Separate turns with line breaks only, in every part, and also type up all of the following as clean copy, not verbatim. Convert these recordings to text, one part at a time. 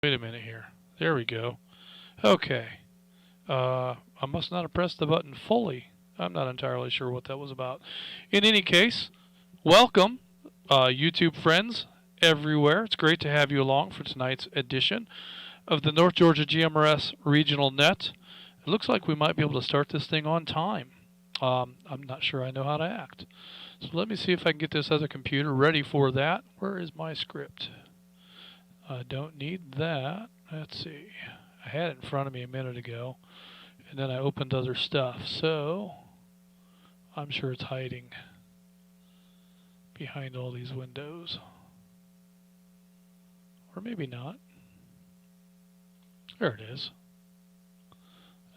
Wait a minute here. There we go. Okay. I must not have pressed the button fully. I'm not entirely sure what that was about. In any case, welcome, YouTube friends everywhere. It's great to have you along for tonight's edition of the North Georgia GMRS Regional Net. It looks like we might be able to start this thing on time. I'm not sure I know how to act. So let me see if I can get this other computer ready for that. Where is my script? I don't need that. Let's see. I had it in front of me a minute ago, and then I opened other stuff. So I'm sure it's hiding behind all these windows. Or maybe not. There it is.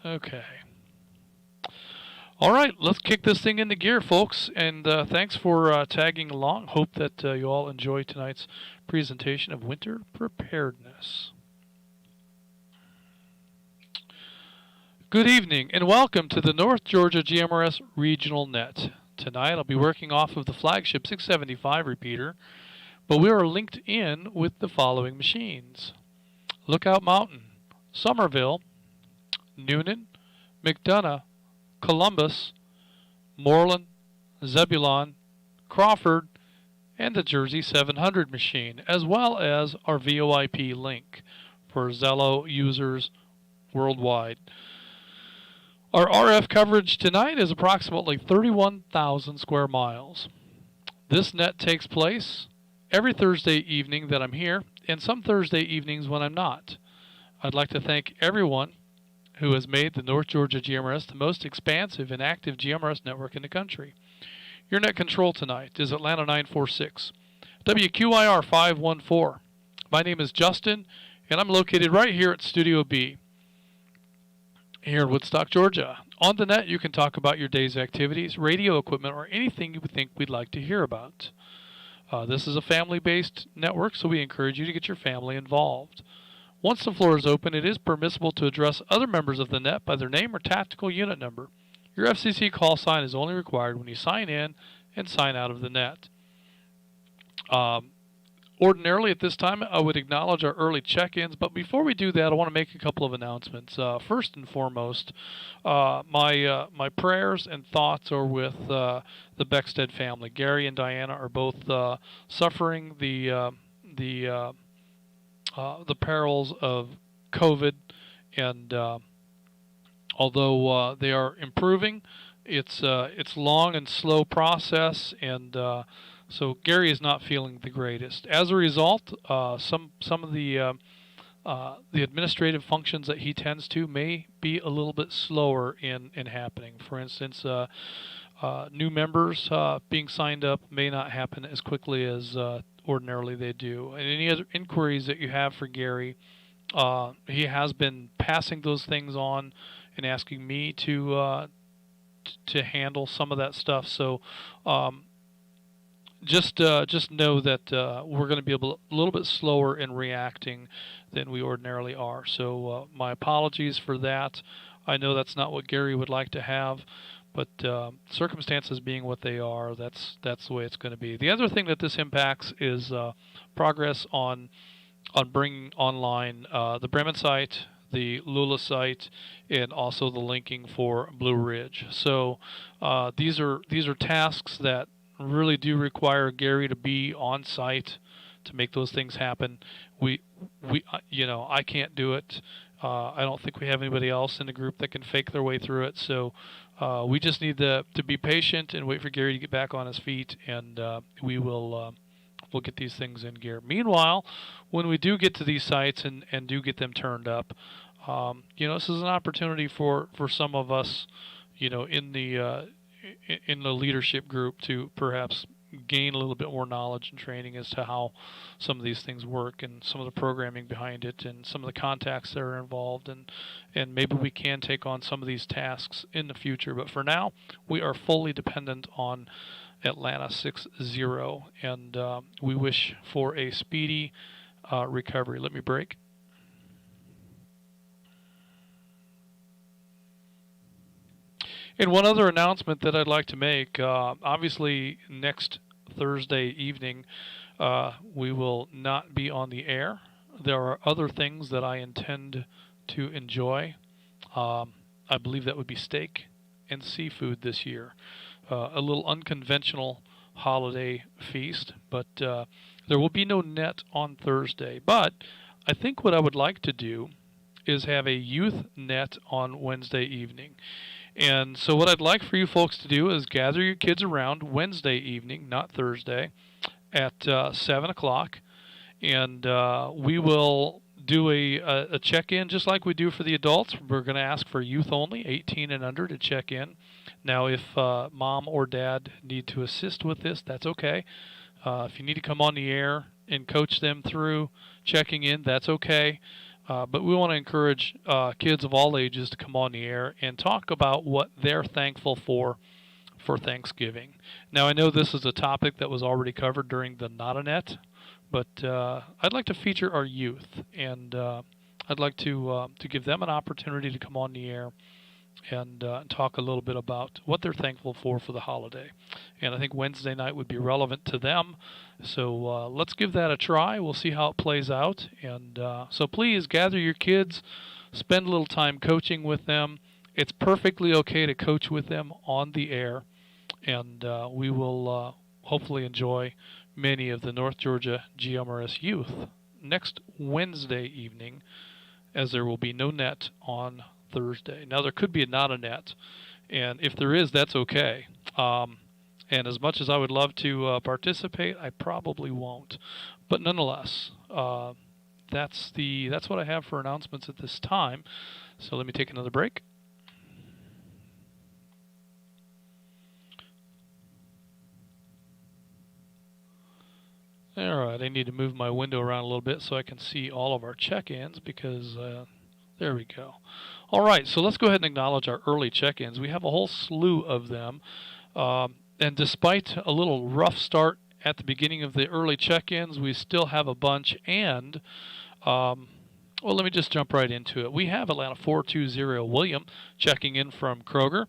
Okay. All right, let's kick this thing into gear, folks. And thanks for tagging along. Hope that you all enjoy tonight's presentation of winter preparedness. Good evening and welcome to the North Georgia GMRS Regional Net. Tonight I'll be working off of the flagship 675 repeater, but we are linked in with the following machines: Lookout Mountain, Somerville, Noonan, McDonough, Columbus, Moreland, Zebulon, Crawford, and the Jersey 700 machine, as well as our VoIP link for Zello users worldwide. Our RF coverage tonight is approximately 31,000 square miles. This net takes place every Thursday evening that I'm here, and some Thursday evenings when I'm not. I'd like to thank everyone who has made the North Georgia GMRS the most expansive and active GMRS network in the country. Your net control tonight is Atlanta 946, WQIR 514. My name is Justin, and I'm located right here at Studio B, here in Woodstock, Georgia. On the net, you can talk about your day's activities, radio equipment, or anything you would think we'd like to hear about. This is a family-based network, so we encourage you to get your family involved. Once the floor is open, it is permissible to address other members of the net by their name or tactical unit number. Your FCC call sign is only required when you sign in and sign out of the net. Ordinarily at this time, I would acknowledge our early check-ins, but before we do that, I want to make a couple of announcements. First and foremost, my prayers and thoughts are with the Beckstead family. Gary and Diana are both suffering the perils of COVID, and although they are improving, it's long and slow process, and so Gary is not feeling the greatest. As a result, some of the administrative functions that he tends to may be a little bit slower in happening. For instance, new members being signed up may not happen as quickly as ordinarily they do. And any other inquiries that you have for Gary, he has been passing those things on and asking me to handle some of that stuff. So just know that we're going to be a little bit slower in reacting than we ordinarily are. So my apologies for that. I know that's not what Gary would like to have, but circumstances being what they are, that's the way it's going to be. The other thing that this impacts is progress on bringing online the Bremen site, the Lula site, and also the linking for Blue Ridge. So these are tasks that really do require Gary to be on site to make those things happen. I can't do it. I don't think we have anybody else in the group that can fake their way through it. So we just need to be patient and wait for Gary to get back on his feet, and we'll get these things in gear. Meanwhile, when we do get to these sites and do get them turned up, this is an opportunity for some of us, in the leadership group to perhaps gain a little bit more knowledge and training as to how some of these things work and some of the programming behind it and some of the contacts that are involved, and maybe we can take on some of these tasks in the future. But for now, we are fully dependent on Atlanta 6-0, and we wish for a speedy recovery. Let me break. And one other announcement that I'd like to make, obviously next Thursday evening, we will not be on the air. there are other things that I intend to enjoy. I believe that would be steak and seafood this year. A little unconventional holiday feast, but there will be no net on Thursday. But I think what I would like to do is have a youth net on Wednesday evening. And so what I'd like for you folks to do is gather your kids around Wednesday evening, not Thursday, at 7 o'clock, and we will do a check-in just like we do for the adults. We're going to ask for youth only, 18 and under, to check in. Now, if mom or dad need to assist with this, that's okay. If you need to come on the air and coach them through checking in, that's okay. But we want to encourage kids of all ages to come on the air and talk about what they're thankful for Thanksgiving. Now, I know this is a topic that was already covered during the Not-A-Net, but I'd like to feature our youth, and I'd like to give them an opportunity to come on the air and talk a little bit about what they're thankful for the holiday. And I think Wednesday night would be relevant to them. So let's give that a try. We'll see how it plays out. And so please gather your kids, spend a little time coaching with them. It's perfectly okay to coach with them on the air. And we will hopefully enjoy many of the North Georgia GMRS youth next Wednesday evening, as there will be no net on Thursday. Now, there could be not a net, and if there is, that's okay. And as much as I would love to participate, I probably won't. But nonetheless, that's what I have for announcements at this time. So let me take another break. All right, I need to move my window around a little bit so I can see all of our check-ins, because there we go. All right, so let's go ahead and acknowledge our early check-ins. We have a whole slew of them. And despite a little rough start at the beginning of the early check-ins, we still have a bunch. And, well, let me just jump right into it. We have Atlanta 420 William checking in from Kroger.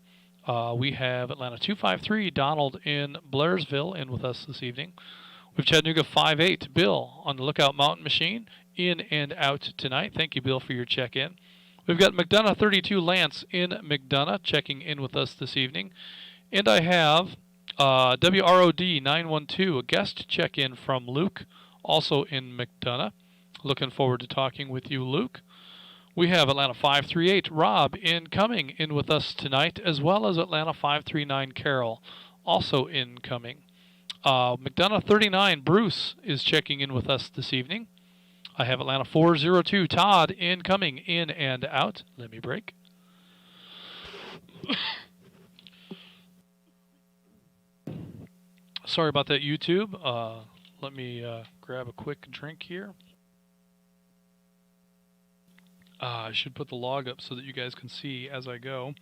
We have Atlanta 253 Donald in Blairsville in with us this evening. We have Chattanooga 58 Bill on the Lookout Mountain Machine in and out tonight. Thank you, Bill, for your check-in. We've got McDonough 32 Lance in McDonough checking in with us this evening. And I have WROD 912, a guest check-in from Luke, also in McDonough. Looking forward to talking with you, Luke. We have Atlanta 538 Rob incoming in with us tonight, as well as Atlanta 539 Carol, also incoming. McDonough 39 Bruce is checking in with us this evening. I have Atlanta 402 Todd incoming in and out. Let me break. Sorry about that, YouTube. Let me grab a quick drink here. I should put the log up so that you guys can see as I go.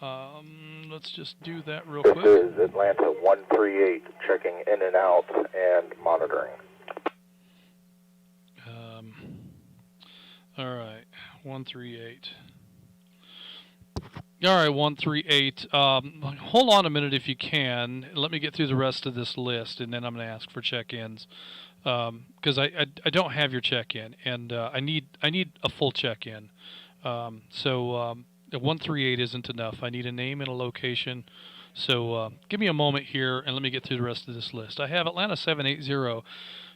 Let's just do that real quick.
This is Atlanta 138 checking in and out and monitoring.
All right, 138. All right, 138. Hold on a minute if you can. Let me get through the rest of this list, and then I'm going to ask for check-ins, because I don't have your check-in, and I need a full check-in. So 138 isn't enough. I need a name and a location. So give me a moment here, and let me get through the rest of this list. I have Atlanta 780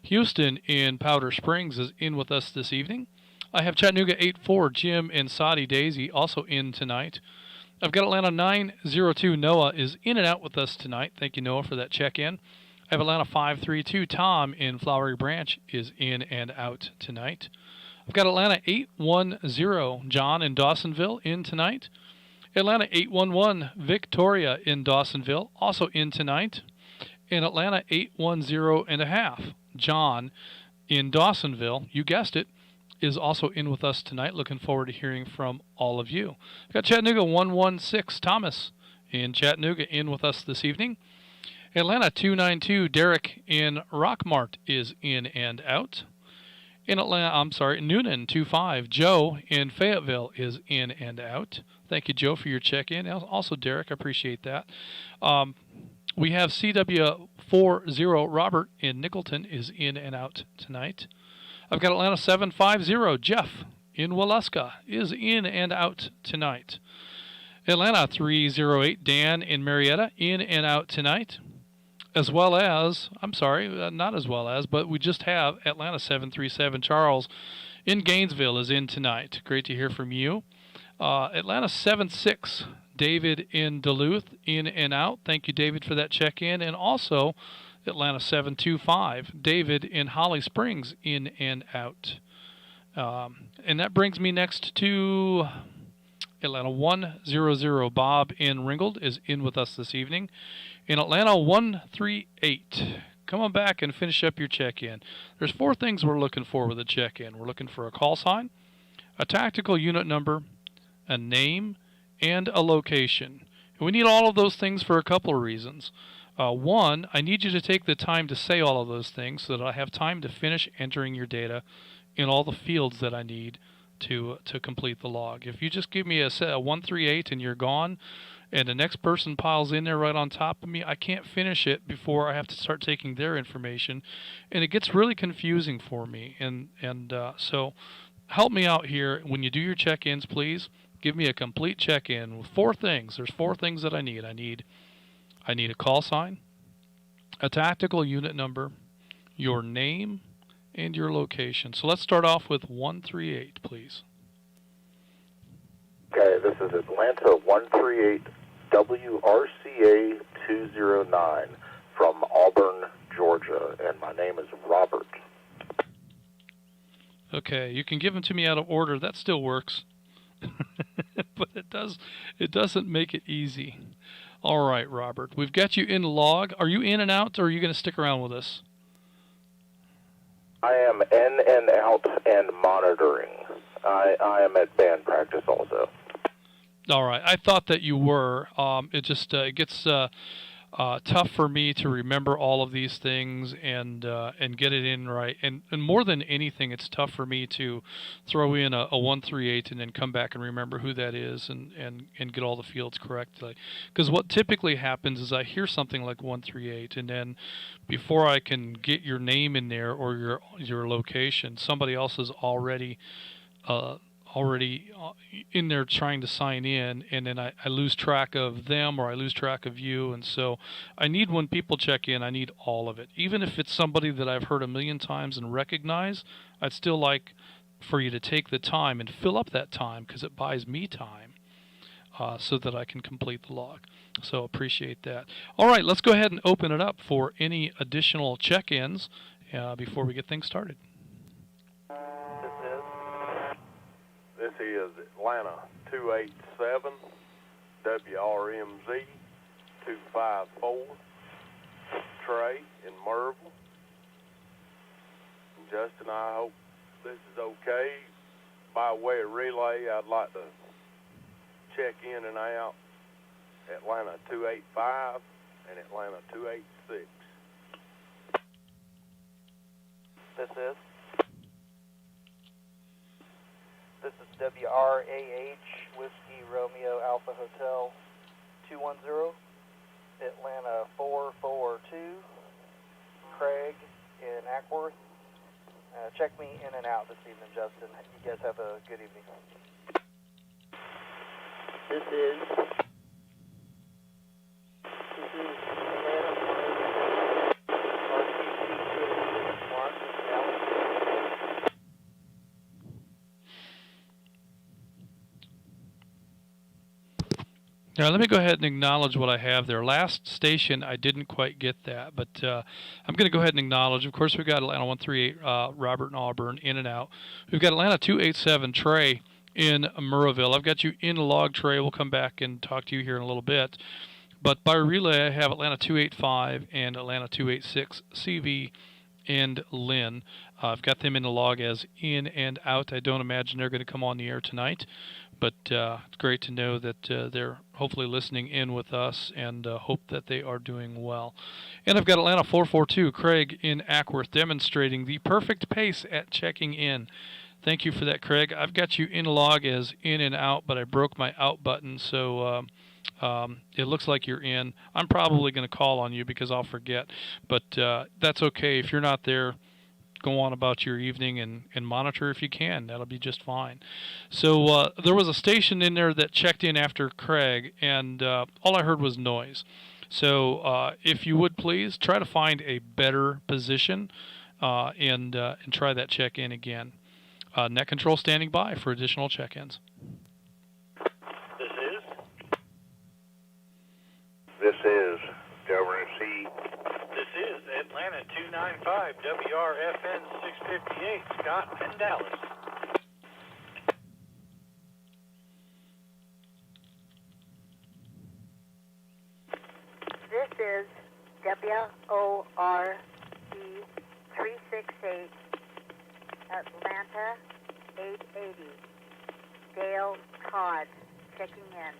Houston in Powder Springs is in with us this evening. I have Chattanooga 84 Jim and Saudi Daisy also in tonight. I've got Atlanta 902 Noah is in and out with us tonight. Thank you, Noah, for that check-in. I have Atlanta 532 Tom in Flowery Branch is in and out tonight. I've got Atlanta 810 John in Dawsonville in tonight. Atlanta 811 Victoria in Dawsonville also in tonight. And Atlanta 810 and a half John in Dawsonville, you guessed it, is also in with us tonight. Looking forward to hearing from all of you. We've got Chattanooga 116 Thomas in Chattanooga in with us this evening. Atlanta 292 Derek in Rockmart is in and out. In Atlanta, Noonan 25 Joe in Fayetteville is in and out. Thank you, Joe, for your check-in. Also, Derek, I appreciate that. We have CW40 Robert in Nicholton is in and out tonight. I've got Atlanta 750. Jeff in Waleska is in and out tonight. Atlanta 308. Dan in Marietta in and out tonight. As well as, I'm sorry, not as well as, but we just have Atlanta 737. Charles in Gainesville is in tonight. Great to hear from you. Atlanta 76. David in Duluth in and out. Thank you, David, for that check-in. And also Atlanta 725. David in Holly Springs in and out. And that brings me next to Atlanta 100. Bob in Ringgold is in with us this evening. In Atlanta 138. Come on back and finish up your check-in. There's 4 things we're looking for with a check-in. We're looking for a call sign, a tactical unit number, a name, and a location. And we need all of those things for a couple of reasons. One, I need you to take the time to say all of those things so that I have time to finish entering your data in all the fields that I need to complete the log. If you just give me a 138 and you're gone, and the next person piles in there right on top of me, I can't finish it before I have to start taking their information, and it gets really confusing for me. So help me out here when you do your check-ins, please. Give me a complete check-in with 4 things. There's 4 things that I need. I need a call sign, a tactical unit number, your name, and your location. So let's start off with 138, please.
Okay, this is Atlanta 138 WRCA 209 from Auburn, Georgia, and my name is Robert.
Okay, you can give them to me out of order. That still works. But it doesn't make it easy. All right, Robert, we've got you in the log. Are you in and out, or are you going to stick around with us?
I am in and out and monitoring. I am at band practice also.
All right, I thought that you were. It gets tough for me to remember all of these things and get it in right. And more than anything, it's tough for me to throw in a 138 and then come back and remember who that is and get all the fields correctly. Because what typically happens is I hear something like 138, and then before I can get your name in there or your location, somebody else is already in there trying to sign in, and then I lose track of them or I lose track of you. And so I need, when people check in, I need all of it. Even if it's somebody that I've heard a million times and recognize, I'd still like for you to take the time and fill up that time, because it buys me time so that I can complete the log. So appreciate that. All right, let's go ahead and open it up for any additional check-ins before we get things started.
This is Atlanta 287 WRMZ 254 Trey in Merville. And Justin, I hope this is okay. By way of relay, I'd like to check in and out Atlanta 285 and Atlanta 286.
This is WRAH Whiskey Romeo Alpha Hotel 210, Atlanta 442, Craig in Ackworth. Check me in and out this evening, Justin. You guys have a good evening.
This is Atlanta 108, RTC Mark in Dallas.
Now, let me go ahead and acknowledge what I have there. Last station, I didn't quite get that, but I'm going to go ahead and acknowledge. Of course, we've got Atlanta 138, Robert and Auburn, in and out. We've got Atlanta 287, Trey in Murrayville. I've got you in the log, Trey. We'll come back and talk to you here in a little bit. But by relay, I have Atlanta 285 and Atlanta 286, CV and Lynn. I've got them in the log as in and out. I don't imagine they're going to come on the air tonight, but it's great to know that they're hopefully listening in with us, and hope that they are doing well. And I've got Atlanta 442, Craig in Ackworth, demonstrating the perfect pace at checking in. Thank you for that, Craig. I've got you in log as in and out, but I broke my out button, so it looks like you're in. I'm probably going to call on you because I'll forget, but that's okay. If you're not there, go on about your evening and monitor if you can. That'll be just fine. So there was a station in there that checked in after Craig, and all I heard was noise. So if you would please try to find a better position and try that check-in again. Net control standing by for additional check-ins.
This is GMRS.
This is Atlanta 295 WRFN 658, Scott and Dallas.
This is WORE 368, Atlanta 880, Dale Todd, checking in.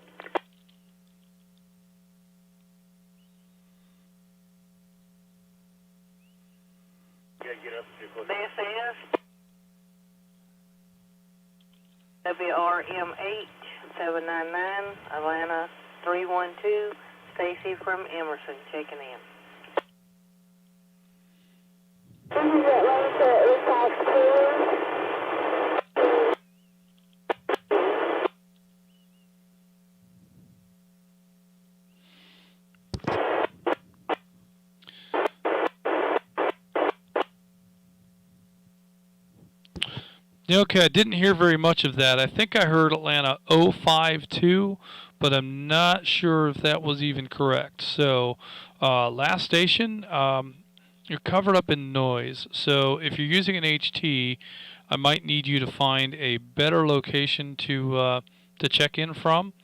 This is WRM 8799, Atlanta 312, Stacy from Emerson, checking in.
This is Atlanta 852.
Okay, I didn't hear very much of that. I think I heard Atlanta 052, but I'm not sure if that was even correct. So, last station, you're covered up in noise. So if you're using an HT, I might need you to find a better location to check in from.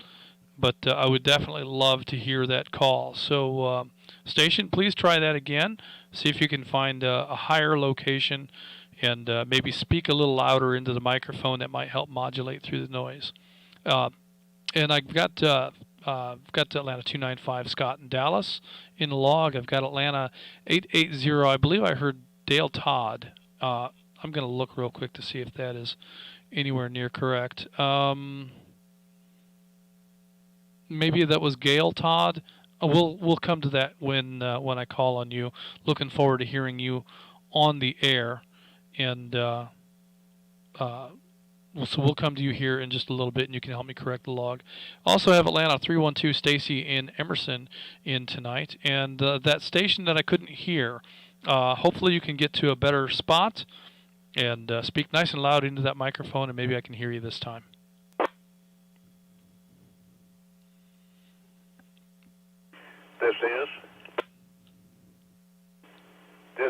But I would definitely love to hear that call. So, station, please try that again. See if you can find a higher location. And maybe speak a little louder into the microphone. That might help modulate through the noise. And I've got Atlanta 295 Scott in Dallas in the log. I've got Atlanta 880. I believe I heard Dale Todd. I'm going to look real quick to see if that is anywhere near correct. Maybe that was Gail Todd. We'll come to that when I call on you. Looking forward to hearing you on the air. And so we'll come to you here in just a little bit, and you can help me correct the log. Also have Atlanta 312 Stacy in Emerson in tonight. And that station that I couldn't hear, hopefully you can get to a better spot and speak nice and loud into that microphone, and maybe I can hear you this time.
This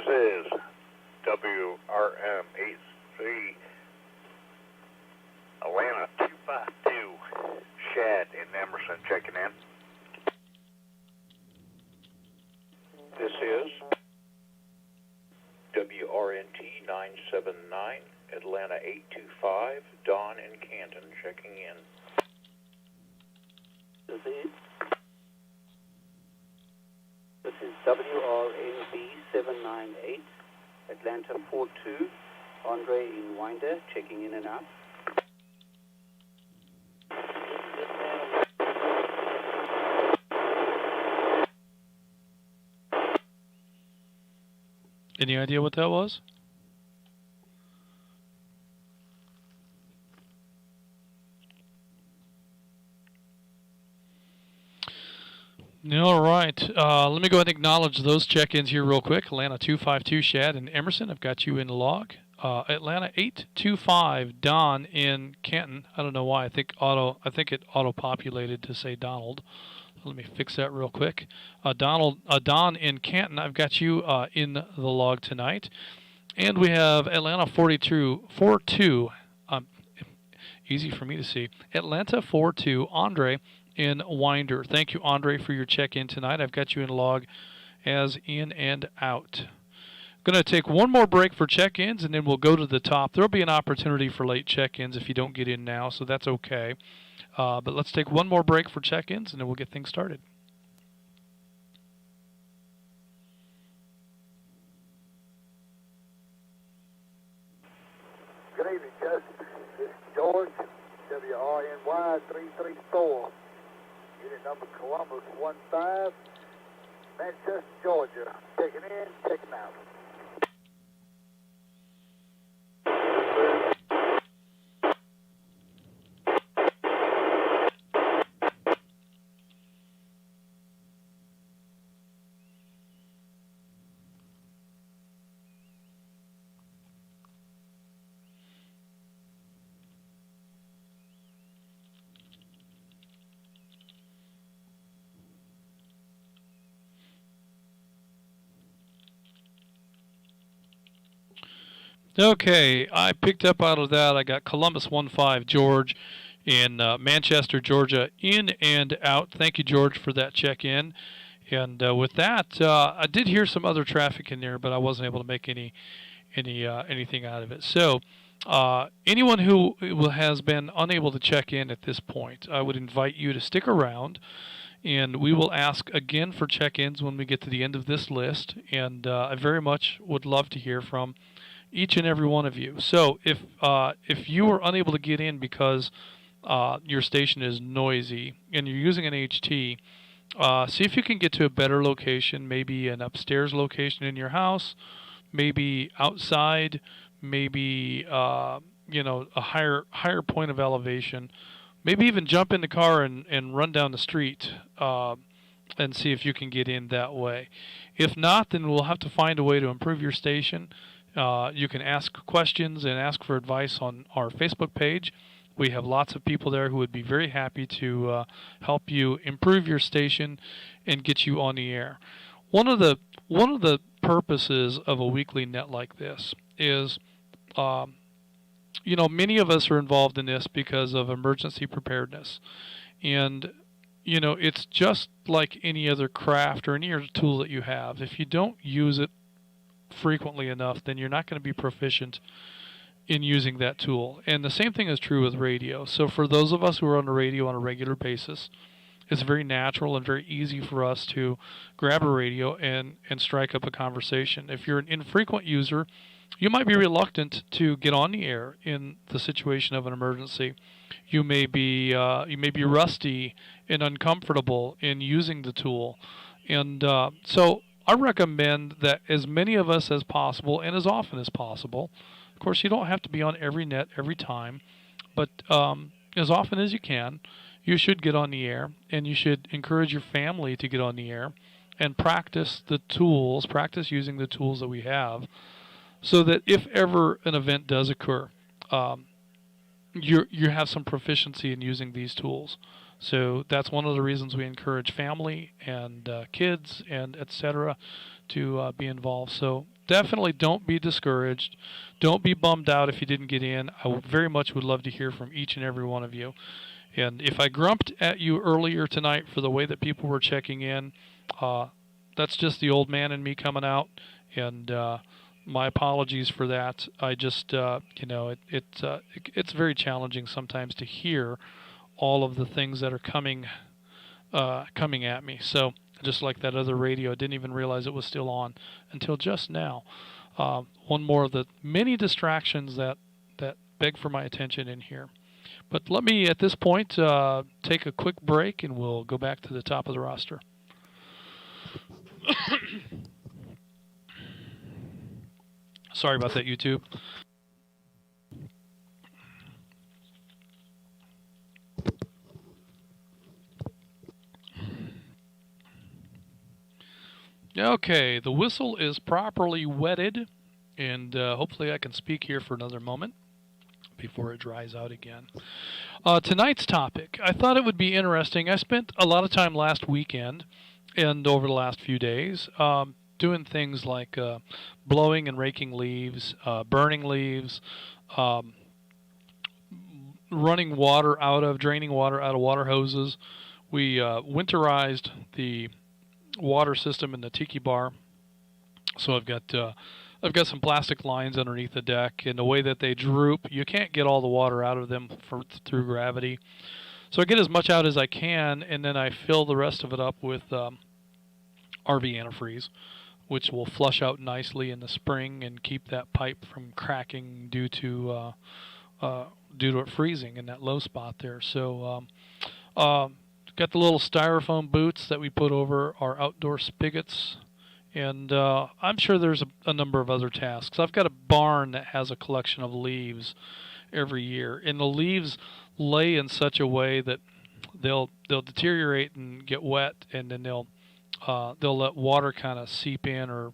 is WRM 83, Atlanta 252, Shad in Emerson checking in. This is WRNT 979, Atlanta 825, Don in Canton checking in.
This is WRNB 798, Atlanta 42, Andre in Winder, checking in and out.
Any idea what that was? All right. Let me go ahead and acknowledge those check-ins here real quick. Atlanta 252 Shad and Emerson. I've got you in the log. Atlanta 825 Don in Canton. I don't know why. I think it auto-populated to say Donald. Let me fix that real quick. Don in Canton. I've got you in the log tonight. And we have Atlanta 42. Easy for me to see. Atlanta 42 Andre in Winder. Thank you, Andre, for your check-in tonight. I've got you in log as in and out. Going to take one more break for check-ins, and then we'll go to the top. There will be an opportunity for late check-ins if you don't get in now, so that's okay. But let's take one more break for check-ins, and then we'll get things started.
Good evening, Justin. This is George, WRNY 334. Unit number Columbus 15, Manchester, Georgia. Checking in, checking out.
Okay, I picked up out of that. I got Columbus 15 George in Manchester, Georgia, in and out. Thank you, George, for that check-in. And with that, I did hear some other traffic in there, but I wasn't able to make anything out of it. So, anyone who has been unable to check in at this point, I would invite you to stick around, and we will ask again for check-ins when we get to the end of this list. And I very much would love to hear from each and every one of you. So, if you are unable to get in because your station is noisy and you're using an HT, see if you can get to a better location, maybe an upstairs location in your house, maybe outside, maybe a higher point of elevation. Maybe even jump in the car and run down the street and see if you can get in that way. If not, then we'll have to find a way to improve your station. You can ask questions and ask for advice on our Facebook page. We have lots of people there who would be very happy to help you improve your station and get you on the air. One of the purposes of a weekly net like this is, many of us are involved in this because of emergency preparedness, and it's just like any other craft or any other tool that you have. If you don't use it frequently enough, then you're not going to be proficient in using that tool. And the same thing is true with radio. So for those of us who are on the radio on a regular basis, it's very natural and very easy for us to grab a radio and strike up a conversation. If you're an infrequent user, you might be reluctant to get on the air in the situation of an emergency. You may be rusty and uncomfortable in using the tool, and so I recommend that as many of us as possible and as often as possible. Of course, you don't have to be on every net every time, but as often as you can, you should get on the air, and you should encourage your family to get on the air and practice using the tools that we have, so that if ever an event does occur, you have some proficiency in using these tools. So that's one of the reasons we encourage family and kids and etc. to be involved. So definitely don't be discouraged. Don't be bummed out if you didn't get in. I very much would love to hear from each and every one of you. And if I grumped at you earlier tonight for the way that people were checking in, that's just the old man in me coming out. And my apologies for that. I just, it's very challenging sometimes to hear all of the things that are coming at me. So just like that other radio, I didn't even realize it was still on until just now. One more of the many distractions that beg for my attention in here. But let me, at this point, take a quick break, and we'll go back to the top of the roster. Sorry about that, YouTube. Okay, the whistle is properly wetted, and hopefully I can speak here for another moment before it dries out again. Tonight's topic, I thought it would be interesting. I spent a lot of time last weekend and over the last few days doing things like blowing and raking leaves, burning leaves, draining water out of water hoses. We winterized the water system in the tiki bar. So I've got some plastic lines underneath the deck, and the way that they droop, you can't get all the water out of them through gravity. So I get as much out as I can, and then I fill the rest of it up with RV antifreeze, which will flush out nicely in the spring and keep that pipe from cracking due to it freezing in that low spot there. So got the little styrofoam boots that we put over our outdoor spigots. And I'm sure there's a number of other tasks. I've got a barn that has a collection of leaves every year, and the leaves lay in such a way that they'll deteriorate and get wet, and then they'll let water kind of seep in, or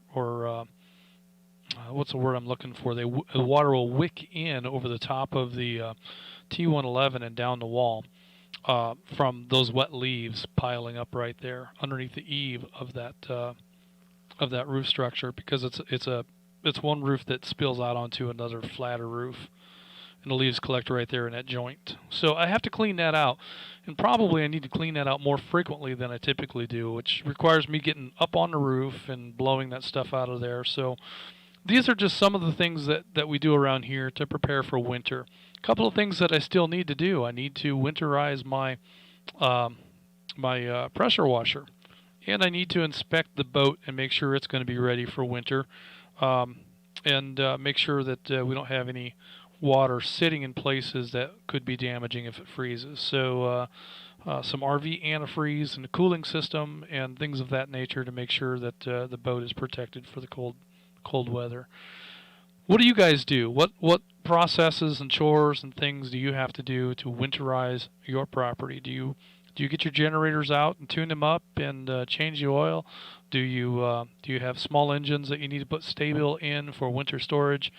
what's the word I'm looking for? The water will wick in over the top of the T111 and down the wall from those wet leaves piling up right there underneath the eave of that roof structure, because it's a it's one roof that spills out onto another flatter roof, and the leaves collect right there in that joint. So I have to clean that out, and probably I need to clean that out more frequently than I typically do, which requires me getting up on the roof and blowing that stuff out of there. So these are just some of the things that we do around here to prepare for winter. A couple of things that I still need to do. I need to winterize my pressure washer, and I need to inspect the boat and make sure it's going to be ready for winter, and make sure that we don't have any water sitting in places that could be damaging if it freezes. So some RV antifreeze and a cooling system and things of that nature to make sure that the boat is protected for the cold weather. What do you guys do? What processes and chores and things do you have to do to winterize your property? Do you get your generators out and tune them up and change the oil? Do you have small engines that you need to put stable in for winter storage?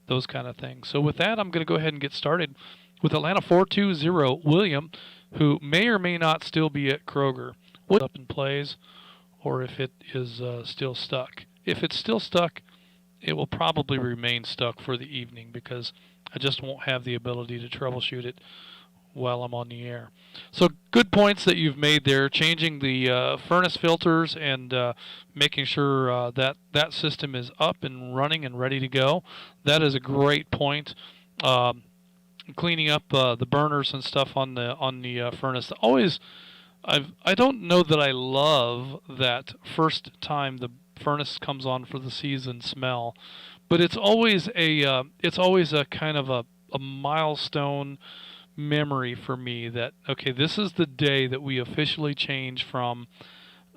Those kind of things. So with that, I'm going to go ahead and get started with Atlanta 420 William, who may or may not still be at Kroger. What's up and plays, or if it is still stuck. If it's still stuck, it will probably remain stuck for the evening because I just won't have the ability to troubleshoot it while I'm on the air. So good points that you've made there, changing the furnace filters and making sure that that system is up and running and ready to go. That is a great point. Cleaning up the burners and stuff on the furnace. I don't know that I love that first time the furnace comes on for the season smell, but it's always a kind of a milestone memory for me that, okay, this is the day that we officially change from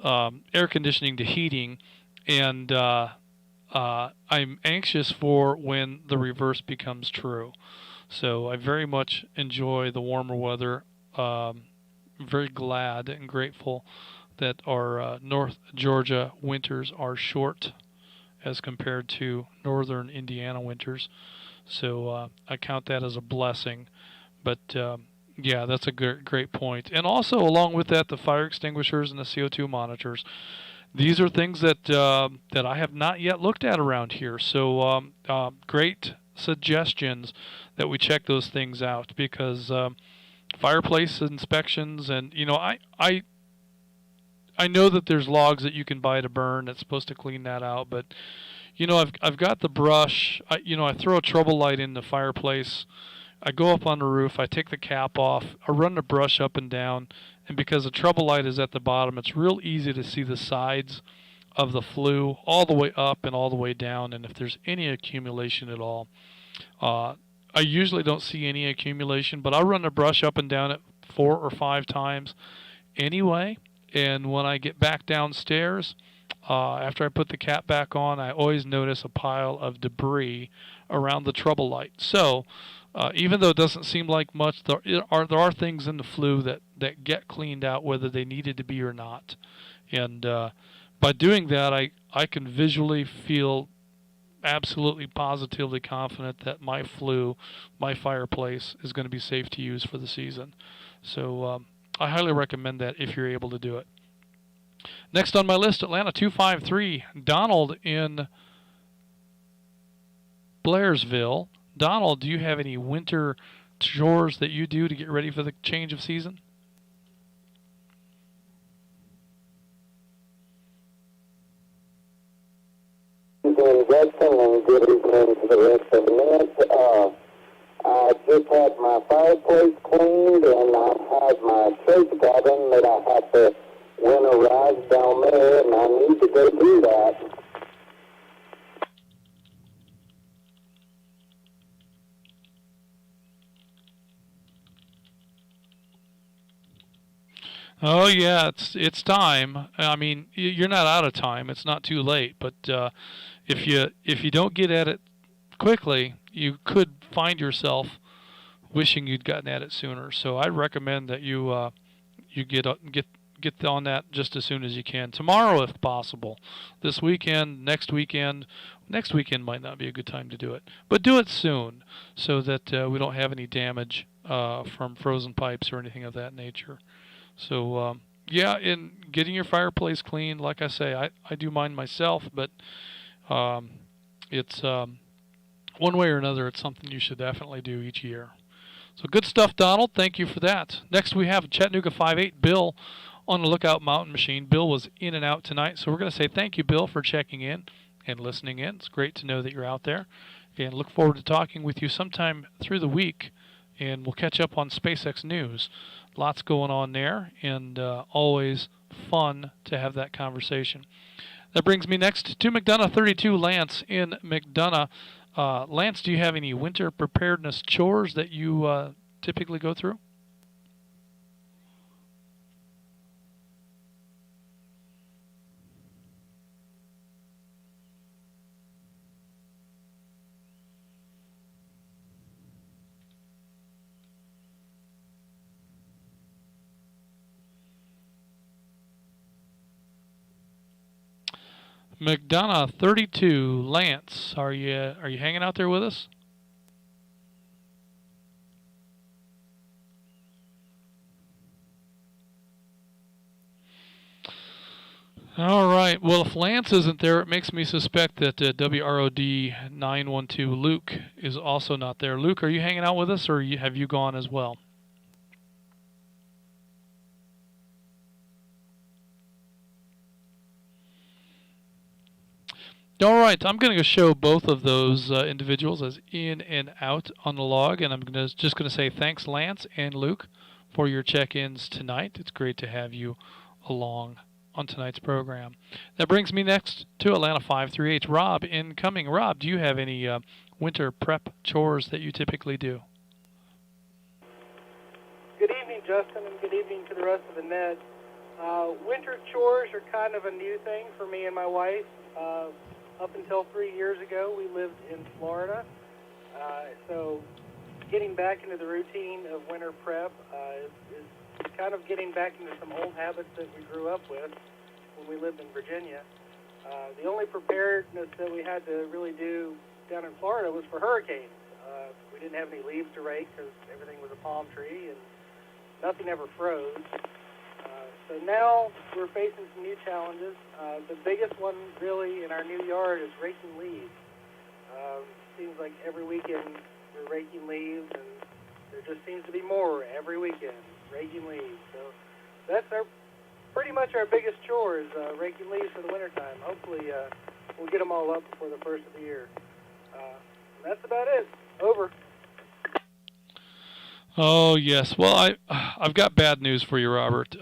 air conditioning to heating, and I'm anxious for when the reverse becomes true. So I very much enjoy the warmer weather. Very glad and grateful that our North Georgia winters are short as compared to northern Indiana winters. So I count that as a blessing. But yeah, that's a great point. And also, along with that, the fire extinguishers and the CO2 monitors. These are things that that I have not yet looked at around here. So great suggestions that we check those things out, because fireplace inspections, and I know that there's logs that you can buy to burn that's supposed to clean that out, but I've got the brush. I throw a trouble light in the fireplace. I go up on the roof, I take the cap off, I run the brush up and down, and because the trouble light is at the bottom, it's real easy to see the sides of the flue all the way up and all the way down, and if there's any accumulation at all. I usually don't see any accumulation, but I'll run the brush up and down it 4 or 5 times anyway, and when I get back downstairs, after I put the cap back on, I always notice a pile of debris around the trouble light. So even though it doesn't seem like much, there are things in the flue that get cleaned out whether they needed to be or not. And by doing that, I can visually feel absolutely positively confident that my fireplace is going to be safe to use for the season. So I highly recommend that if you're able to do it. Next on my list, Atlanta 253, Donald in Blairsville. Donald, do you have any winter chores that you do to get ready for the change of season?
Jackson, and good evening to the rest of the net. I just had my fireplace cleaned, and I had my church cabin that I have to winterize down there, and I need to go do that.
Oh yeah, it's time. I mean, you're not out of time. It's not too late. But if you don't get at it quickly, you could find yourself wishing you'd gotten at it sooner. So I recommend that you get on that just as soon as you can. Tomorrow, if possible. This weekend, next weekend. Next weekend might not be a good time to do it, but do it soon so that we don't have any damage from frozen pipes or anything of that nature. So yeah, in getting your fireplace clean, like I say, I do mine myself, but It's one way or another, it's something you should definitely do each year. So good stuff, Donald. Thank you for that. Next, we have Chattanooga 5-8 Bill on the Lookout Mountain Machine. Bill was in and out tonight, so we're going to say thank you, Bill, for checking in and listening in. It's great to know that you're out there, and look forward to talking with you sometime through the week, and we'll catch up on SpaceX news. Lots going on there, and always fun to have that conversation. That brings me next to McDonough 32, Lance in McDonough. Lance, do you have any winter preparedness chores that you typically go through? McDonough 32, Lance, are you hanging out there with us? All right. Well, if Lance isn't there, it makes me suspect that WROD 912 Luke is also not there. Luke, are you hanging out with us, or have you gone as well? All right, I'm going to show both of those individuals as in and out on the log, and I'm just going to say thanks, Lance and Luke, for your check-ins tonight. It's great to have you along on tonight's program. That brings me next to Atlanta 538. Rob incoming. Rob, do you have any winter prep chores that you typically do?
Good evening, Justin, and good evening to the rest of the net. Winter chores are kind of a new thing for me and my wife. Up until 3 years ago, we lived in Florida, so getting back into the routine of winter prep is kind of getting back into some old habits that we grew up with when we lived in Virginia. The only preparedness that we had to really do down in Florida was for hurricanes. We didn't have any leaves to rake because everything was a palm tree and nothing ever froze. So now we're facing some new challenges. The biggest one really in our new yard is raking leaves. Seems like every weekend we're raking leaves, and there just seems to be more every weekend, raking leaves. So that's pretty much our biggest chore is raking leaves for the wintertime. Hopefully we'll get them all up before the first of the year. That's about it. Over.
Oh, yes. Well, I've got bad news for you, Robert.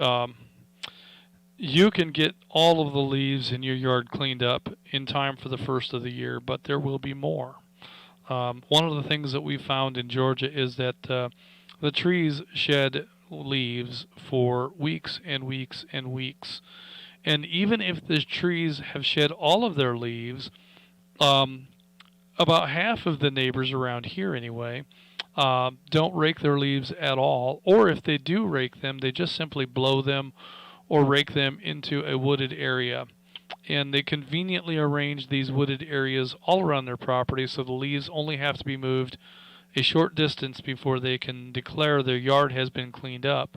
You can get all of the leaves in your yard cleaned up in time for the first of the year, but there will be more. One of the things that we found in Georgia is that the trees shed leaves for weeks and weeks and weeks. And even if the trees have shed all of their leaves, about half of the neighbors around here anyway don't rake their leaves at all. Or if they do rake them, they just simply blow them or rake them into a wooded area. And they conveniently arrange these wooded areas all around their property so the leaves only have to be moved a short distance before they can declare their yard has been cleaned up.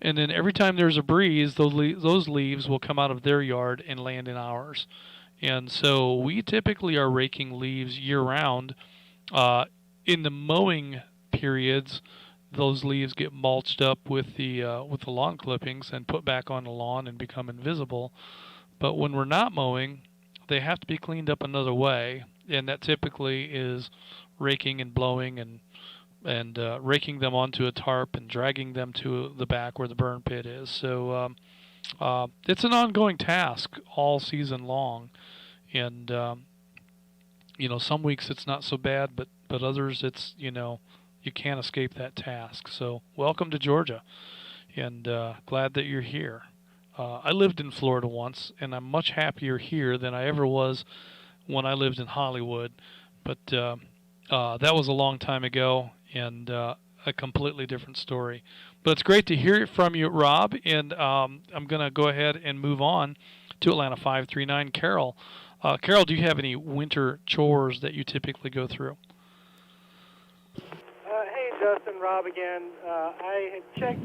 And then every time there's a breeze, those leaves will come out of their yard and land in ours. And so we typically are raking leaves year-round. In the mowing periods, those leaves get mulched up with the lawn clippings and put back on the lawn and become invisible. But when we're not mowing, they have to be cleaned up another way, and that typically is raking and blowing and raking them onto a tarp and dragging them to the back where the burn pit is. So it's an ongoing task all season long, and some weeks it's not so bad, but others it's you can't escape that task. So welcome to Georgia, and glad that you're here. I lived in Florida once, and I'm much happier here than I ever was when I lived in Hollywood. But that was a long time ago, and a completely different story. But it's great to hear from you, Rob, and I'm going to go ahead and move on to Atlanta 539. Carol. Carol, do you have any winter chores that you typically go through?
Hey, Justin, Rob again. I had checked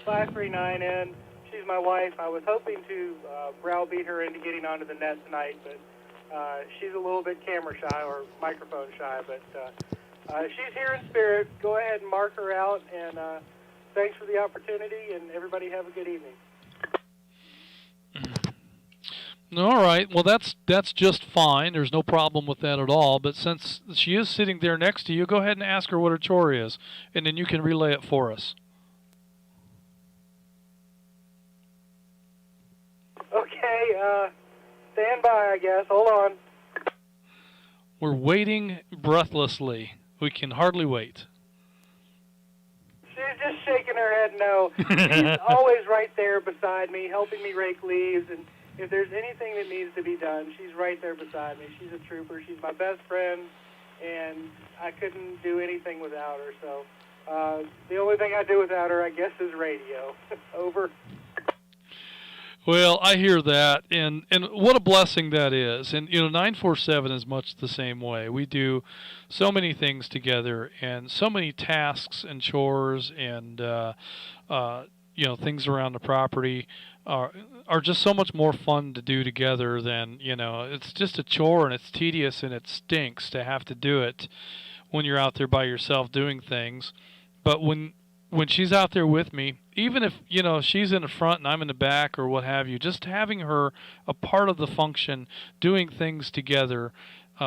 539 in. She's my wife. I was hoping to browbeat her into getting onto the net tonight, but She's a little bit camera shy or microphone shy, but she's here in spirit. Go ahead and mark her out, and thanks for the opportunity, and everybody have a good evening.
All right. Well, that's just fine. There's no problem with that at all. But since she is sitting there next to you, go ahead and ask her what her chore is, and then you can relay it for us.
Okay. Stand by, I guess. Hold on.
We're waiting breathlessly. We can hardly wait.
She's just shaking her head no. She's always right there beside me, helping me rake leaves, and if there's anything that needs to be done, she's right there beside me. She's a trooper. She's my best friend, and I couldn't do anything without her. So the only thing I do without her, I guess, is radio. Over.
Well, I hear that, and what a blessing that is. And, 947 is much the same way. We do so many things together, and so many tasks and chores and, things around the property are just so much more fun to do together than, it's just a chore, and it's tedious, and it stinks to have to do it when you're out there by yourself doing things. But when she's out there with me, even if, she's in the front and I'm in the back or what have you, just having her a part of the function, doing things together,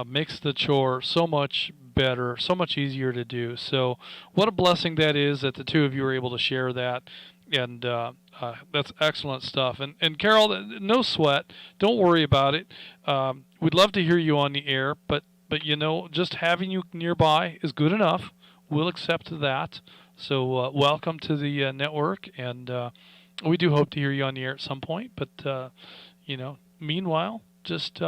makes the chore so much better, so much easier to do. So what a blessing that is that the two of you are able to share that. And that's excellent stuff. And Carol, no sweat. Don't worry about it. We'd love to hear you on the air, but just having you nearby is good enough. We'll accept that. So welcome to the network, and we do hope to hear you on the air at some point. But meanwhile, just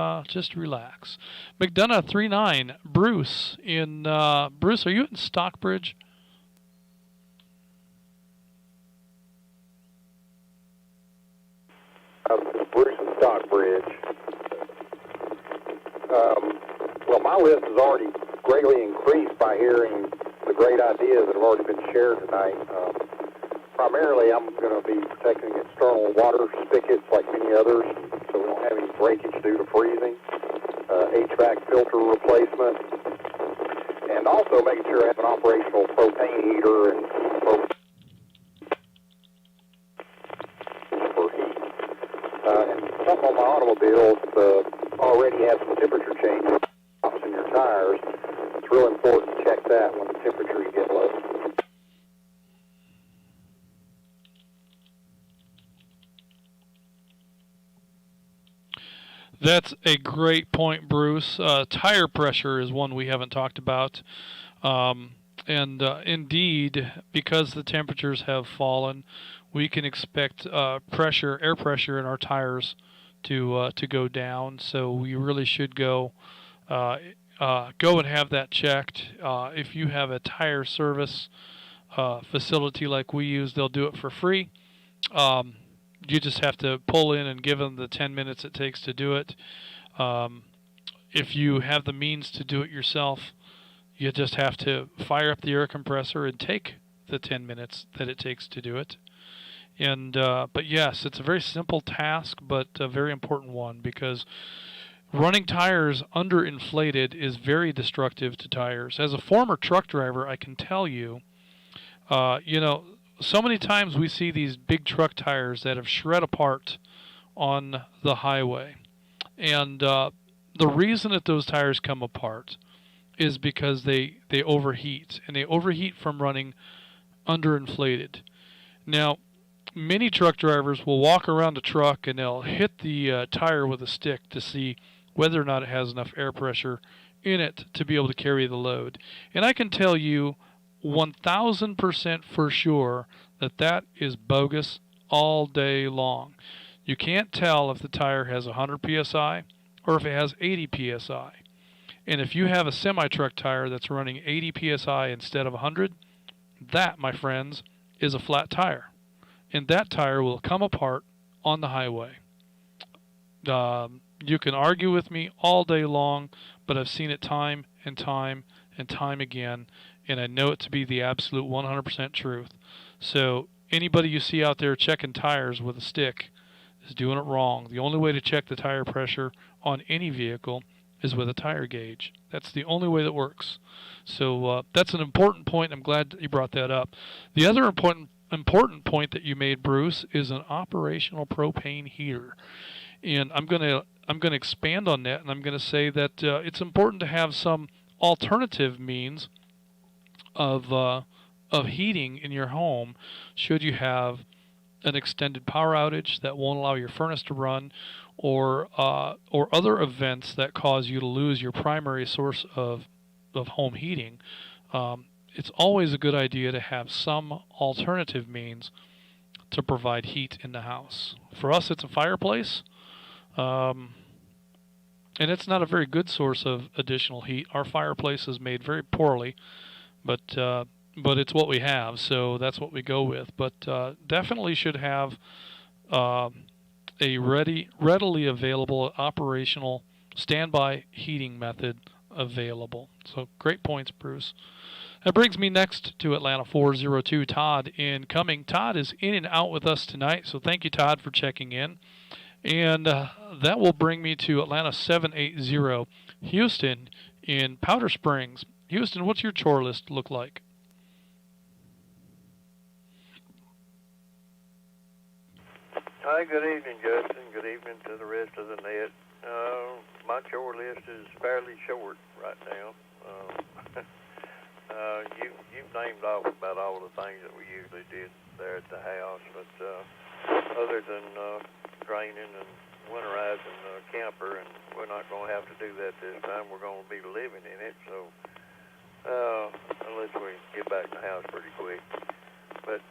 relax. McDonough 39, Bruce in Bruce, are you in Stockbridge?
Bruce in Stockbridge. Well, my list has already greatly increased by hearing the great ideas that have already been shared tonight. Primarily, I'm going to be protecting external water spigots like many others, so we don't have any breakage due to freezing. HVAC filter replacement, and also making sure I have an operational propane heater and for heat. And something on my automobiles already have some temperature changes in your tires. It's real important to check that when the temperatures get low.
That's a great point, Bruce. Tire pressure is one we haven't talked about. Indeed, because the temperatures have fallen, we can expect air pressure in our tires to go down. So we really should go and have that checked. If you have a tire service facility like we use, they'll do it for free. You just have to pull in and give them the 10 minutes it takes to do it. If you have the means to do it yourself, you just have to fire up the air compressor and take the 10 minutes that it takes to do it. But yes, it's a very simple task, but a very important one, because running tires underinflated is very destructive to tires. As a former truck driver, I can tell you, so many times we see these big truck tires that have shred apart on the highway. And the reason that those tires come apart is because they overheat, and they overheat from running underinflated. Now, many truck drivers will walk around a truck and they'll hit the tire with a stick to see whether or not it has enough air pressure in it to be able to carry the load. And I can tell you 1,000% for sure that is bogus all day long. You can't tell if the tire has 100 psi or if it has 80 psi. And if you have a semi-truck tire that's running 80 psi instead of 100, that, my friends, is a flat tire. And that tire will come apart on the highway. You can argue with me all day long, but I've seen it time and time and time again, and I know it to be the absolute 100% truth. So anybody you see out there checking tires with a stick is doing it wrong. The only way to check the tire pressure on any vehicle is with a tire gauge. That's the only way that works. So that's an important point. I'm glad that you brought that up. The other important point that you made, Bruce, is an operational propane heater. And I'm going to expand on that, and I'm going to say that it's important to have some alternative means of heating in your home should you have an extended power outage that won't allow your furnace to run, or other events that cause you to lose your primary source of home heating. It's always a good idea to have some alternative means to provide heat in the house. For us, it's a fireplace, and it's not a very good source of additional heat. Our fireplace is made very poorly, but it's what we have, so that's what we go with. But definitely should have a readily available operational standby heating method available. So great points, Bruce. That brings me next to Atlanta 402, Todd incoming. Todd is in and out with us tonight, so thank you, Todd, for checking in. And that will bring me to Atlanta 780, Houston in Powder Springs. Houston, what's your chore list look like?
Hi, good evening, Justin. Good evening to the rest of the net. My chore list is fairly short right now. You've named off about all the things that we usually did there at the house, but other than draining and winterizing the camper, and we're not going to have to do that this time. We're going to be living in it, so unless we get back in the house pretty quick. But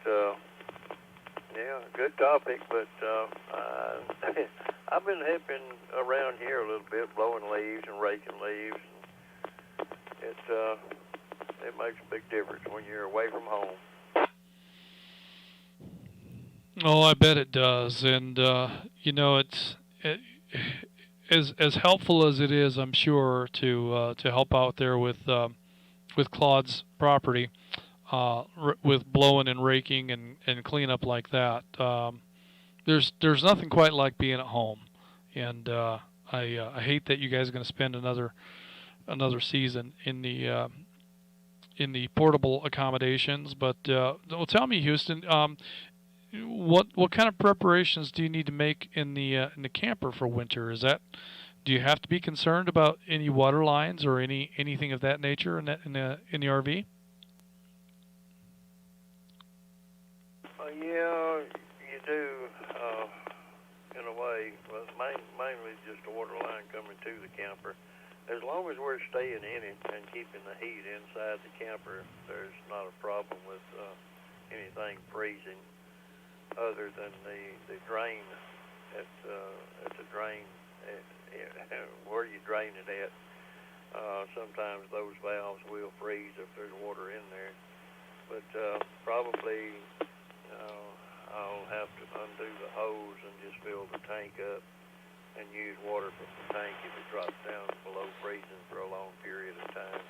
yeah, good topic, but I've been helping around here a little bit, blowing leaves and raking leaves. It makes a big difference when you're away from home.
Oh, I bet it does, and you know, it's as helpful as it is, I'm sure, to help out there with Claude's property, with blowing and raking and cleanup like that. There's nothing quite like being at home, and I hate that you guys are going to spend another season in the portable accommodations. But well, tell me, Houston, what kind of preparations do you need to make in the camper for winter? Do you have to be concerned about any water lines or anything of that nature in the RV?
Yeah, you do, in a way. Well, mainly just a water line coming to the camper. As long as we're staying in it and keeping the heat inside the camper, there's not a problem with anything freezing, other than the drain at the drain where you drain it at. Sometimes those valves will freeze if there's water in there, but probably I'll have to undo the hose and just fill the tank up and use water from the tank if it drops down below freezing for a long period of time.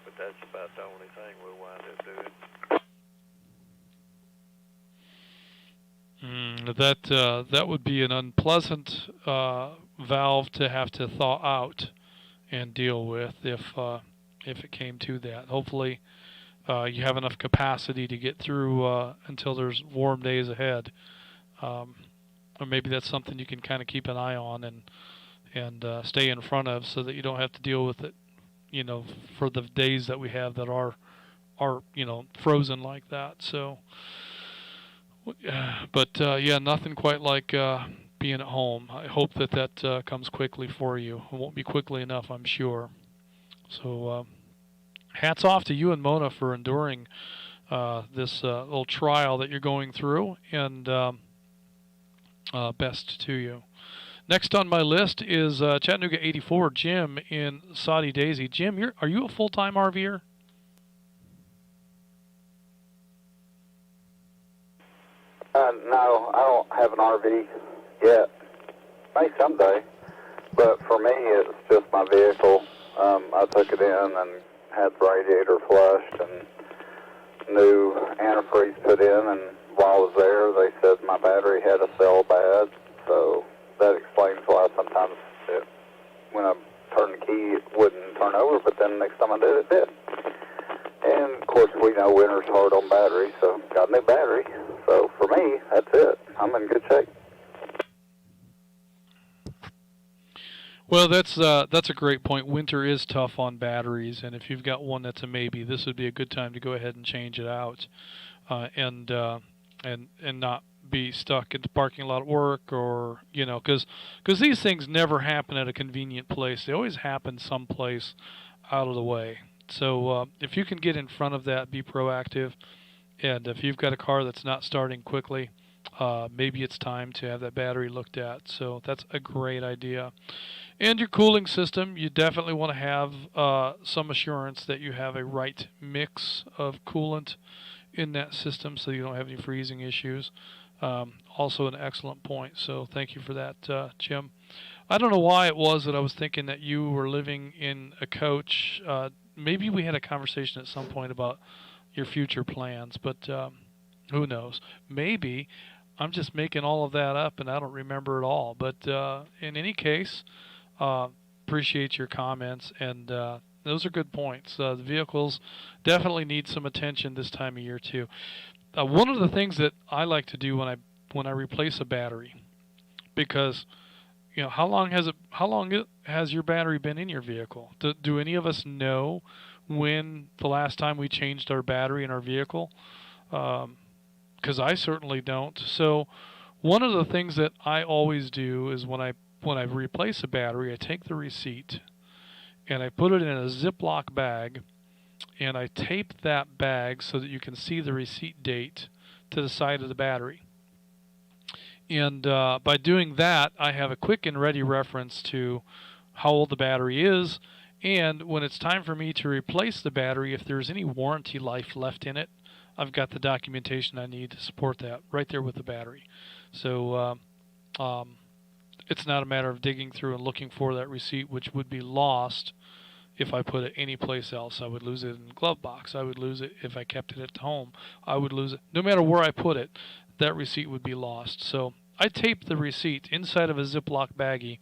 But that's about the only thing we'll wind up
doing. That would be an unpleasant valve to have to thaw out and deal with if it came to that. Hopefully you have enough capacity to get through until there's warm days ahead. Or maybe that's something you can kind of keep an eye on and stay in front of, so that you don't have to deal with it, you know, for the days that we have that are you know, frozen like that. So, but yeah, nothing quite like being at home. I hope that comes quickly for you. It won't be quickly enough, I'm sure. So, hats off to you and Mona for enduring this little trial that you're going through, and best to you. Next on my list is Chattanooga 84, Jim in Saudi Daisy. Jim, are you a full-time RVer?
No, I don't have an RV yet. May someday, but for me, it's just my vehicle. I took it in and had the radiator flushed and new antifreeze put in, and while I was there, they said my battery had a cell bad, so battery, so got a new battery. So for me, that's it. I'm in good shape.
Well, that's a great point. Winter is tough on batteries, and if you've got one that's a maybe, this would be a good time to go ahead and change it out, and not be stuck in the parking lot at work, or because these things never happen at a convenient place. They always happen someplace out of the way. So if you can get in front of that, be proactive, and if you've got a car that's not starting quickly, maybe it's time to have that battery looked at. So that's a great idea. And your cooling system, you definitely want to have some assurance that you have a right mix of coolant in that system so you don't have any freezing issues. Also an excellent point, so thank you for that, Jim. I don't know why it was that I was thinking that you were living in a coach. Maybe we had a conversation at some point about your future plans, but who knows? Maybe I'm just making all of that up and I don't remember it all. But in any case, appreciate your comments, and those are good points. The vehicles definitely need some attention this time of year too. One of the things that I like to do when I replace a battery, because how long has your battery been in your vehicle? Do any of us know when the last time we changed our battery in our vehicle? Because I certainly don't. So one of the things that I always do is when I replace a battery, I take the receipt and I put it in a Ziploc bag, and I tape that bag so that you can see the receipt date to the side of the battery. And by doing that, I have a quick and ready reference to how old the battery is, and when it's time for me to replace the battery, if there's any warranty life left in it, I've got the documentation I need to support that right there with the battery. So it's not a matter of digging through and looking for that receipt, which would be lost if I put it anyplace else. I would lose it in the glove box. I would lose it if I kept it at home. I would lose it. No matter where I put it, that receipt would be lost. So I tape the receipt inside of a Ziploc baggie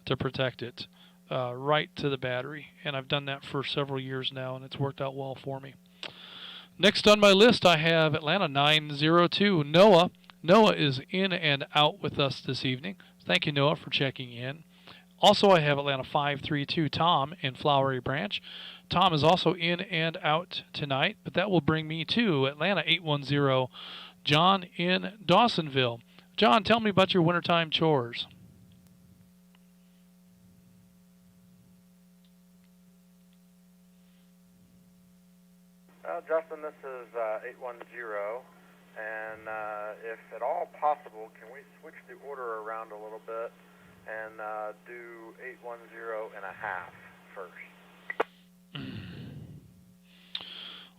to protect it right to the battery. And I've done that for several years now, and it's worked out well for me. Next on my list, I have Atlanta 902, Noah. Noah is in and out with us this evening. Thank you, Noah, for checking in. Also, I have Atlanta 532, Tom in Flowery Branch. Tom is also in and out tonight, but that will bring me to Atlanta 810, John in Dawsonville. John, tell me about your wintertime chores.
Justin, this is 810, and if at all possible, can we switch the order around a little bit and do 810 and a half first?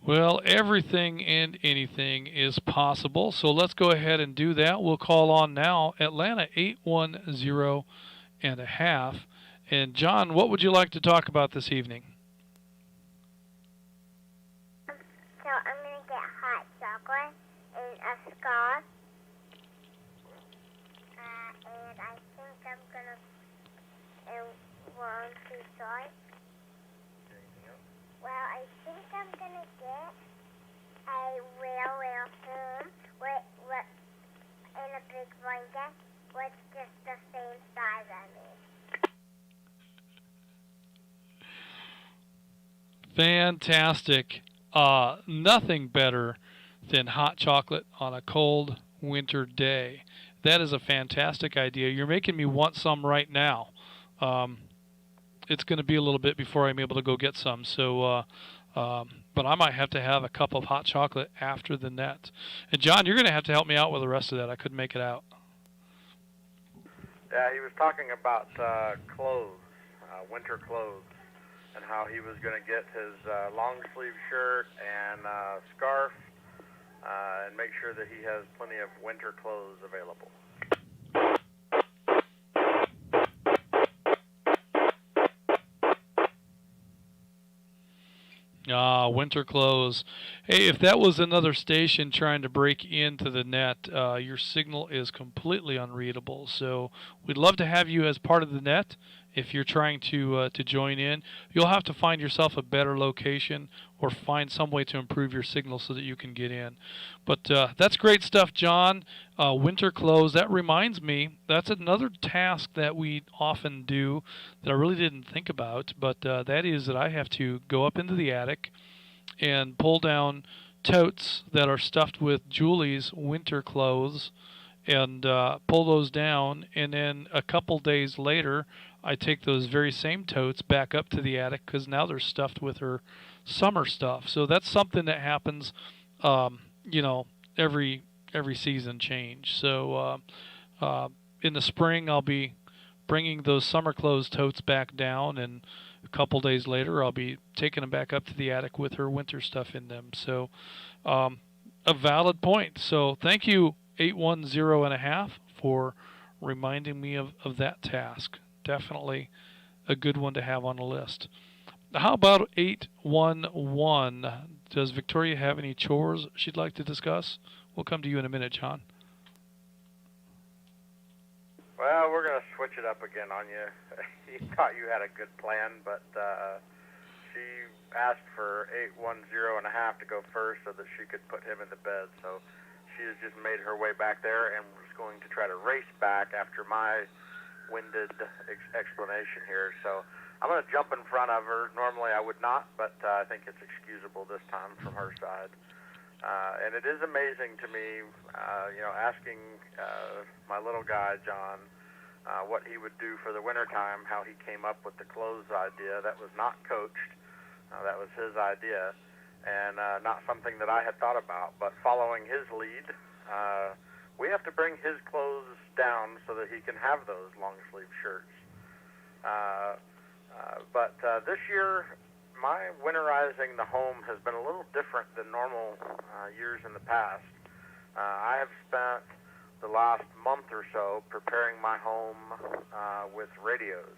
Well, everything and anything is possible, so let's go ahead and do that. We'll call on now Atlanta 810 and a half. And John, what would you like to talk about this evening?
So I'm going to get hot chocolate and a scarf. And I think I'm going to, and 1, 2 shorts. Well, I think I'm going to get a real home in a big blanket with just the same size as me.
Fantastic. Nothing better than hot chocolate on a cold winter day. That is a fantastic idea. You're making me want some right now. It's going to be a little bit before I'm able to go get some. So, but I might have to have a cup of hot chocolate after the net. And John, you're going to have to help me out with the rest of that. I couldn't make it out.
Yeah, he was talking about clothes, winter clothes, and how he was going to get his long sleeve shirt and scarf and make sure that he has plenty of winter clothes available.
Winter clothes. Hey, if that was another station trying to break into the net, your signal is completely unreadable. So we'd love to have you as part of the net. If you're trying to join in, you'll have to find yourself a better location or find some way to improve your signal so that you can get in. But that's great stuff, John. Winter clothes. That reminds me, that's another task that we often do that I really didn't think about. But that is that I have to go up into the attic and pull down totes that are stuffed with Julie's winter clothes and pull those down. And then a couple days later, I take those very same totes back up to the attic because now they're stuffed with her summer stuff. So that's something that happens, you know, every season change. So in the spring, I'll be bringing those summer clothes totes back down, and a couple days later, I'll be taking them back up to the attic with her winter stuff in them. So a valid point. So thank you, 810.5, for reminding me of that task. Definitely a good one to have on the list. How about 811? Does Victoria have any chores she'd like to discuss? We'll come to you in a minute, John.
Well, we're going to switch it up again on you. You thought you had a good plan, but she asked for 810.5 to go first so that she could put him in the bed. So she has just made her way back there and was going to try to race back after my winded explanation here. So I'm going to jump in front of her. Normally I would not, but I think it's excusable this time from her side. And it is amazing to me, you know, asking my little guy, John, what he would do for the wintertime, how he came up with the clothes idea. That was not coached. That was his idea, and not something that I had thought about. But following his lead, we have to bring his clothes down so that he can have those long-sleeve shirts. But this year, my winterizing the home has been a little different than normal years in the past. I have spent the last month or so preparing my home with radios.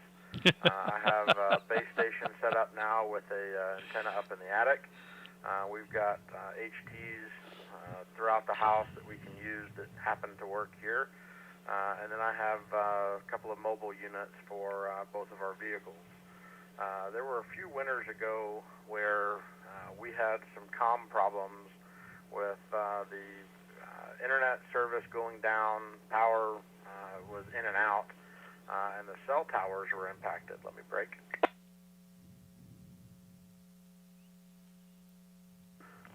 I have a base station set up now with a antenna up in the attic. We've got HTs throughout the house that we can use that happen to work here. And then I have a couple of mobile units for both of our vehicles. There were a few winters ago where we had some comm problems with the internet service going down, power was in and out, and the cell towers were impacted. Let me break.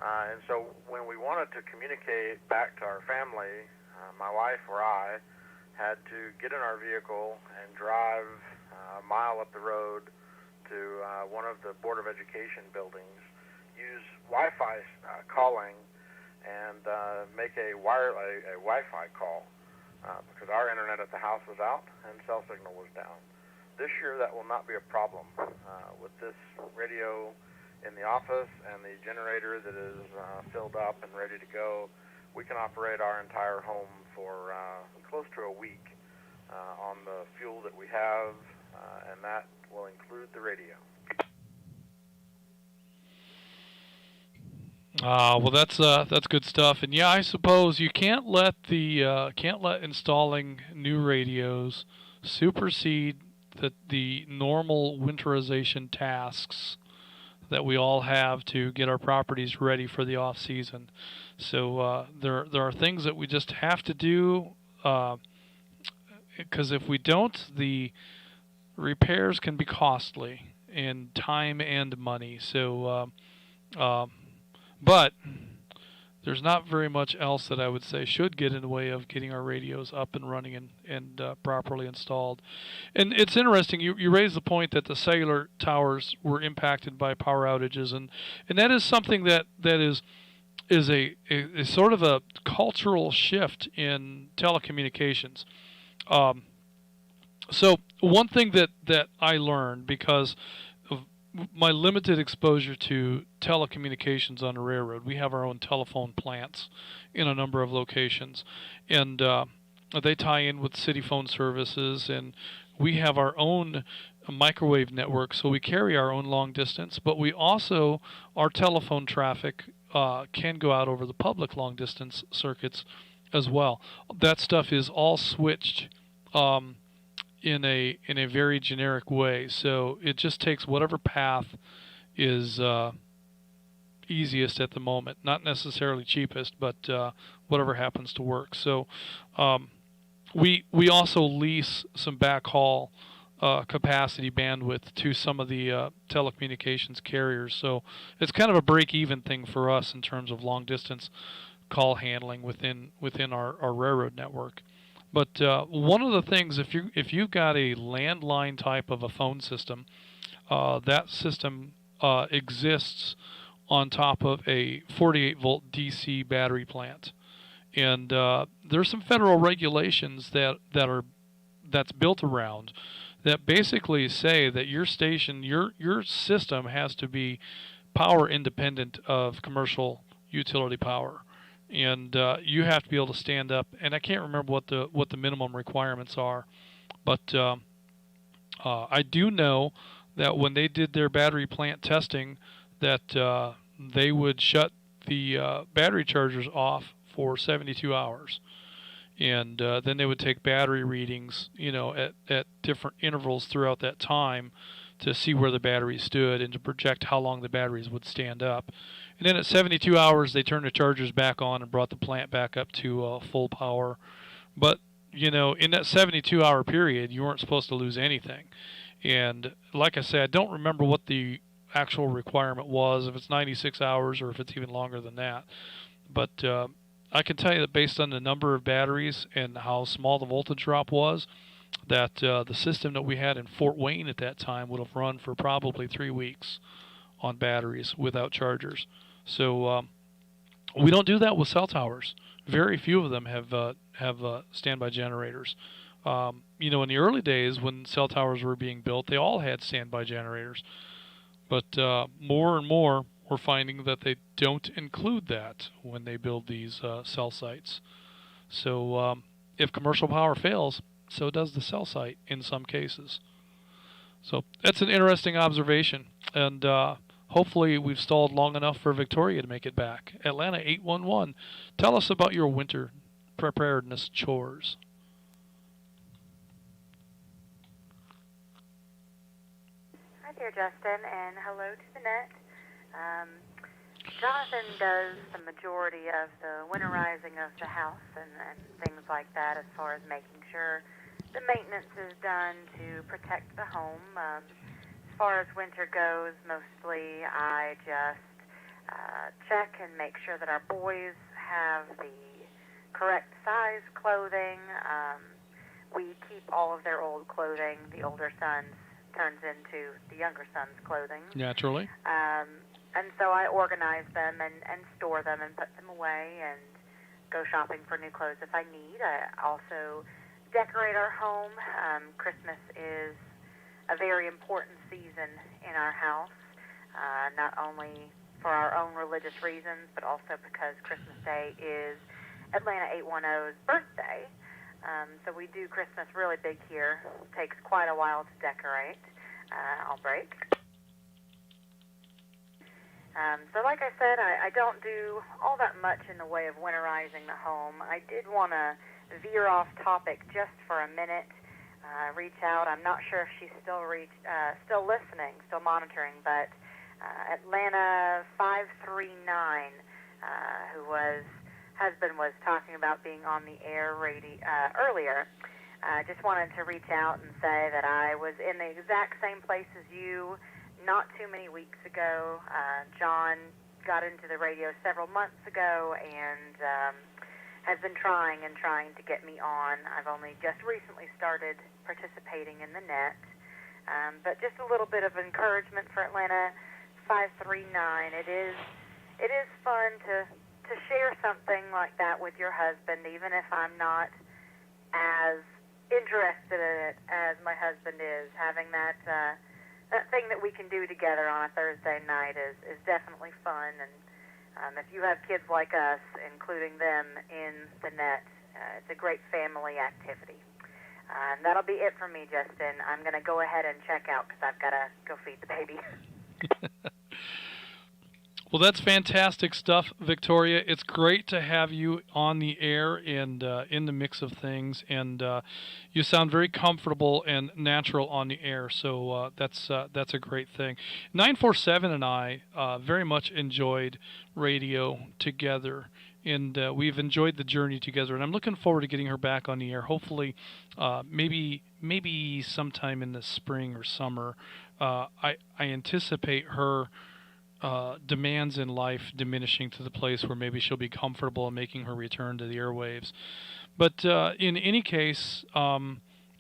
And so when we wanted to communicate back to our family, my wife or I had to get in our vehicle and drive a mile up the road to one of the Board of Education buildings, use Wi-Fi calling, and make a Wi-Fi call because our internet at the house was out and cell signal was down. This year that will not be a problem. With this radio in the office and the generator that is filled up and ready to go, we can operate our entire home for close to a week on the fuel that we have, and that will include the radio.
Well, that's good stuff. And yeah, I suppose you can't let installing new radios supersede the normal winterization tasks that we all have to get our properties ready for the off season. So there are things that we just have to do, because if we don't, the repairs can be costly in time and money. So, but there's not very much else that I would say should get in the way of getting our radios up and running and properly installed. And it's interesting, you raised the point that the cellular towers were impacted by power outages, and that is something that is a sort of a cultural shift in telecommunications. So one thing that I learned, because of my limited exposure to telecommunications on the railroad, we have our own telephone plants in a number of locations, and they tie in with city phone services, and we have our own microwave network, so we carry our own long distance, but we also, our telephone traffic can go out over the public long distance circuits as well. That stuff is all switched in a very generic way. So it just takes whatever path is easiest at the moment. Not necessarily cheapest, but whatever happens to work. So we also lease some backhaul capacity bandwidth to some of the telecommunications carriers. So it's kind of a break-even thing for us in terms of long-distance call handling within our railroad network. But one of the things, if you've got a landline type of a phone system, that system exists on top of a 48-volt DC battery plant, and there's some federal regulations that's built around that basically say that your station, your system has to be power independent of commercial utility power, and you have to be able to stand up. And I can't remember what the minimum requirements are, but I do know that when they did their battery plant testing, that they would shut the battery chargers off for 72 hours. And then they would take battery readings, at different intervals throughout that time to see where the battery stood and to project how long the batteries would stand up. And then at 72 hours, they turned the chargers back on and brought the plant back up to full power. But, in that 72-hour period, you weren't supposed to lose anything. And like I said, I don't remember what the actual requirement was, if it's 96 hours or if it's even longer than that. But I can tell you that based on the number of batteries and how small the voltage drop was, that the system that we had in Fort Wayne at that time would have run for probably 3 weeks on batteries without chargers. So we don't do that with cell towers. Very few of them have standby generators. In the early days when cell towers were being built, they all had standby generators. But more and more, we're finding that they don't include that when they build these cell sites. So if commercial power fails, so does the cell site in some cases. So that's an interesting observation. And hopefully we've stalled long enough for Victoria to make it back. Atlanta 811, tell us about your winter preparedness chores.
Hi there, Justin, and hello to the net. Jonathan does the majority of the winterizing of the house and things like that, as far as making sure the maintenance is done to protect the home. As far as winter goes, mostly I just check and make sure that our boys have the correct size clothing. We keep all of their old clothing. The older son turns into the younger son's clothing.
Naturally.
And so I organize them and store them and put them away and go shopping for new clothes if I need. I also decorate our home. Christmas is a very important season in our house, not only for our own religious reasons, but also because Christmas Day is Atlanta 810's birthday. So we do Christmas really big here. It takes quite a while to decorate. I'll break. So like I said, I don't do all that much in the way of winterizing the home. I did want to veer off topic just for a minute, reach out. I'm not sure if she's still listening, still monitoring, but Atlanta 539, husband was talking about being on the air earlier. Just wanted to reach out and say that I was in the exact same place as you not too many weeks ago. John got into the radio several months ago and has been trying to get me on. I've only just recently started participating in the net. But just a little bit of encouragement for Atlanta 539. It is fun to share something like that with your husband, even if I'm not as interested in it as my husband is. Having that thing that we can do together on a Thursday night is definitely fun. And if you have kids like us, including them in the net, it's a great family activity. And that'll be it for me, Justin. I'm going to go ahead and check out because I've got to go feed the baby.
Well, that's fantastic stuff, Victoria. It's great to have you on the air and in the mix of things, and you sound very comfortable and natural on the air. So that's a great thing. 947 and I very much enjoyed radio together, and we've enjoyed the journey together. And I'm looking forward to getting her back on the air. Hopefully, maybe sometime in the spring or summer. I anticipate her demands in life diminishing to the place where maybe she'll be comfortable in making her return to the airwaves. But in any case,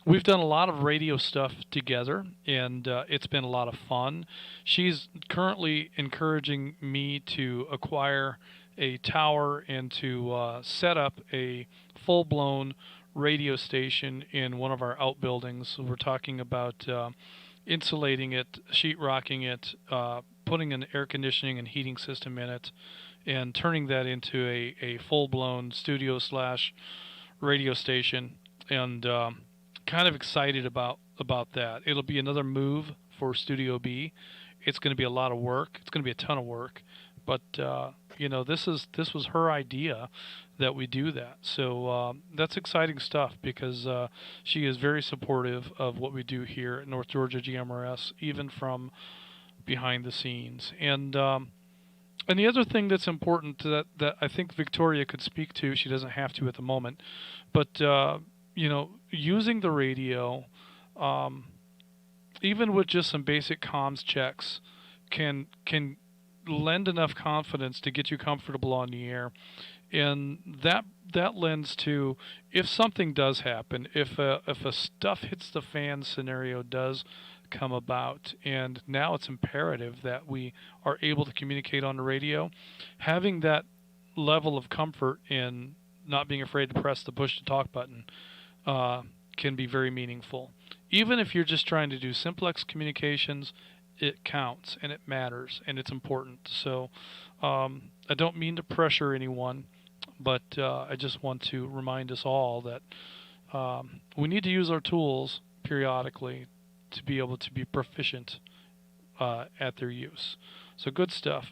we've done a lot of radio stuff together, and it's been a lot of fun. She's currently encouraging me to acquire a tower and to set up a full-blown radio station in one of our outbuildings. We're talking about insulating it, sheetrocking it, putting an air conditioning and heating system in it, and turning that into a full-blown studio slash radio station. And kind of excited about that. It'll be another move for Studio B. It's going to be a lot of work. It's going to be a ton of work, but this was her idea that we do that. So that's exciting stuff because she is very supportive of what we do here at North Georgia GMRS, even from behind the scenes. And the other thing that's important that I think Victoria could speak to, she doesn't have to at the moment, but using the radio, even with just some basic comms checks, can lend enough confidence to get you comfortable on the air. And that lends to, if something does happen, if a stuff hits the fan scenario does come about, and now it's imperative that we are able to communicate on the radio, having that level of comfort in not being afraid to press the push to talk button can be very meaningful. Even if you're just trying to do simplex communications, it counts and it matters and it's important. So I don't mean to pressure anyone, but I just want to remind us all that we need to use our tools periodically to be able to be proficient at their use. So good stuff.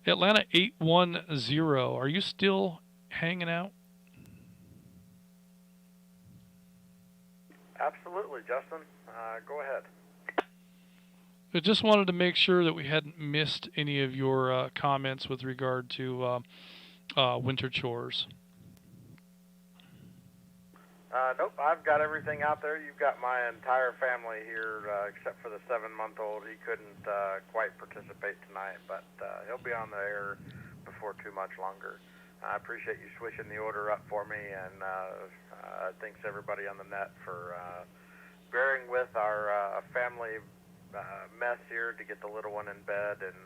Atlanta 810, are you still hanging out?
Absolutely, Justin. Go ahead.
I just wanted to make sure that we hadn't missed any of your comments with regard to winter chores.
Nope, I've got everything out there. You've got my entire family here, except for the 7-month-old. He couldn't quite participate tonight, but he'll be on the air before too much longer. I appreciate you switching the order up for me, and thanks everybody on the net for bearing with our family mess here to get the little one in bed and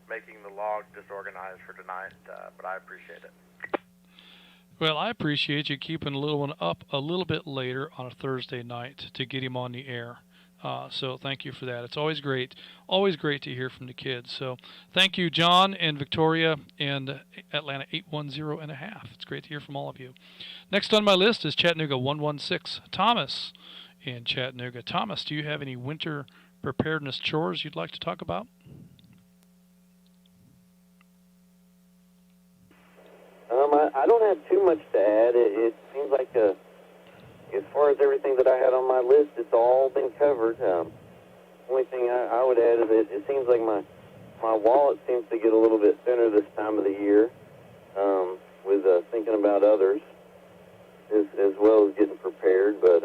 making the log disorganized for tonight, but I appreciate it.
Well, I appreciate you keeping the little one up a little bit later on a Thursday night to get him on the air. So thank you for that. It's always great to hear from the kids. So thank you, John and Victoria and Atlanta 810 and a half. It's great to hear from all of you. Next on my list is Chattanooga 116, Thomas in Chattanooga. Thomas, do you have any winter preparedness chores you'd like to talk about?
I don't have too much to add. It seems like as far as everything that I had on my list, it's all been covered. Only thing I would add is it seems like my wallet seems to get a little bit thinner this time of the year, with thinking about others as well as getting prepared. But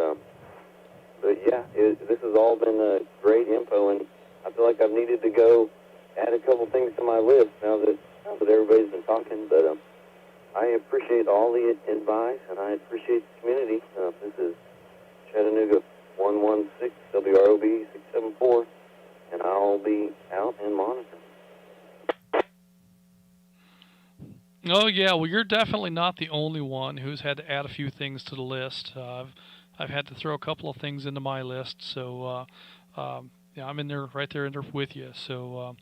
yeah, this has all been great info, and I feel like I've needed to go add a couple things to my list now that everybody's been talking. But I appreciate all the advice, and I appreciate the community. This is Chattanooga 116, WROB 674, and I'll be out and monitoring.
Oh, yeah, well, you're definitely not the only one who's had to add a few things to the list. I've had to throw a couple of things into my list, so yeah, I'm in there, right there with you. So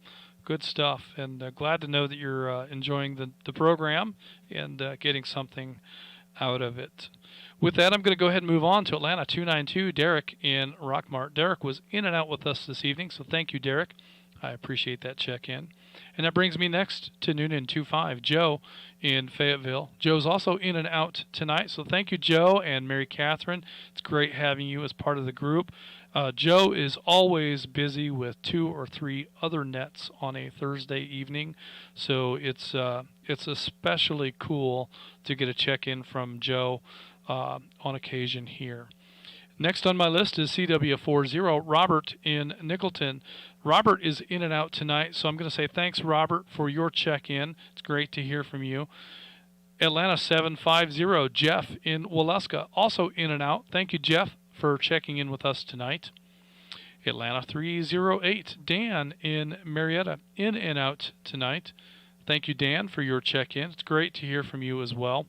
good stuff, and glad to know that you're enjoying the program and getting something out of it. With that, I'm going to go ahead and move on to Atlanta 292, Derek in Rockmart. Derek was in and out with us this evening, so thank you, Derek. I appreciate that check-in. And that brings me next to Noonan 25, Joe in Fayetteville. Joe's also in and out tonight, so thank you, Joe and Mary Catherine. It's great having you as part of the group. Joe is always busy with 2 or 3 other nets on a Thursday evening, so it's especially cool to get a check-in from Joe on occasion here. Next on my list is CW40, Robert in Nicholton. Robert is in and out tonight, so I'm going to say thanks, Robert, for your check-in. It's great to hear from you. Atlanta 750, Jeff in Waleska, also in and out. Thank you, Jeff, for checking in with us tonight. Atlanta 308, Dan in Marietta, in and out tonight. Thank you, Dan, for your check-in. It's great to hear from you as well.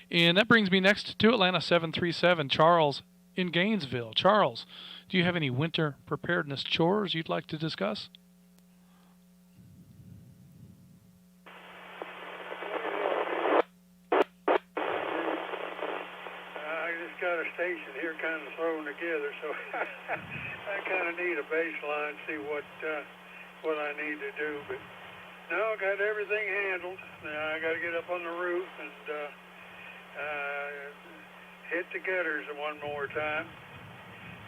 And that brings me next to Atlanta 737, Charles in Gainesville. Charles, do you have any winter preparedness chores you'd like to discuss?
I just got a station here kind of thrown together, so I kind of need a baseline, see what I need to do. But no, I got everything handled. Now I got to get up on the roof and hit the gutters one more time.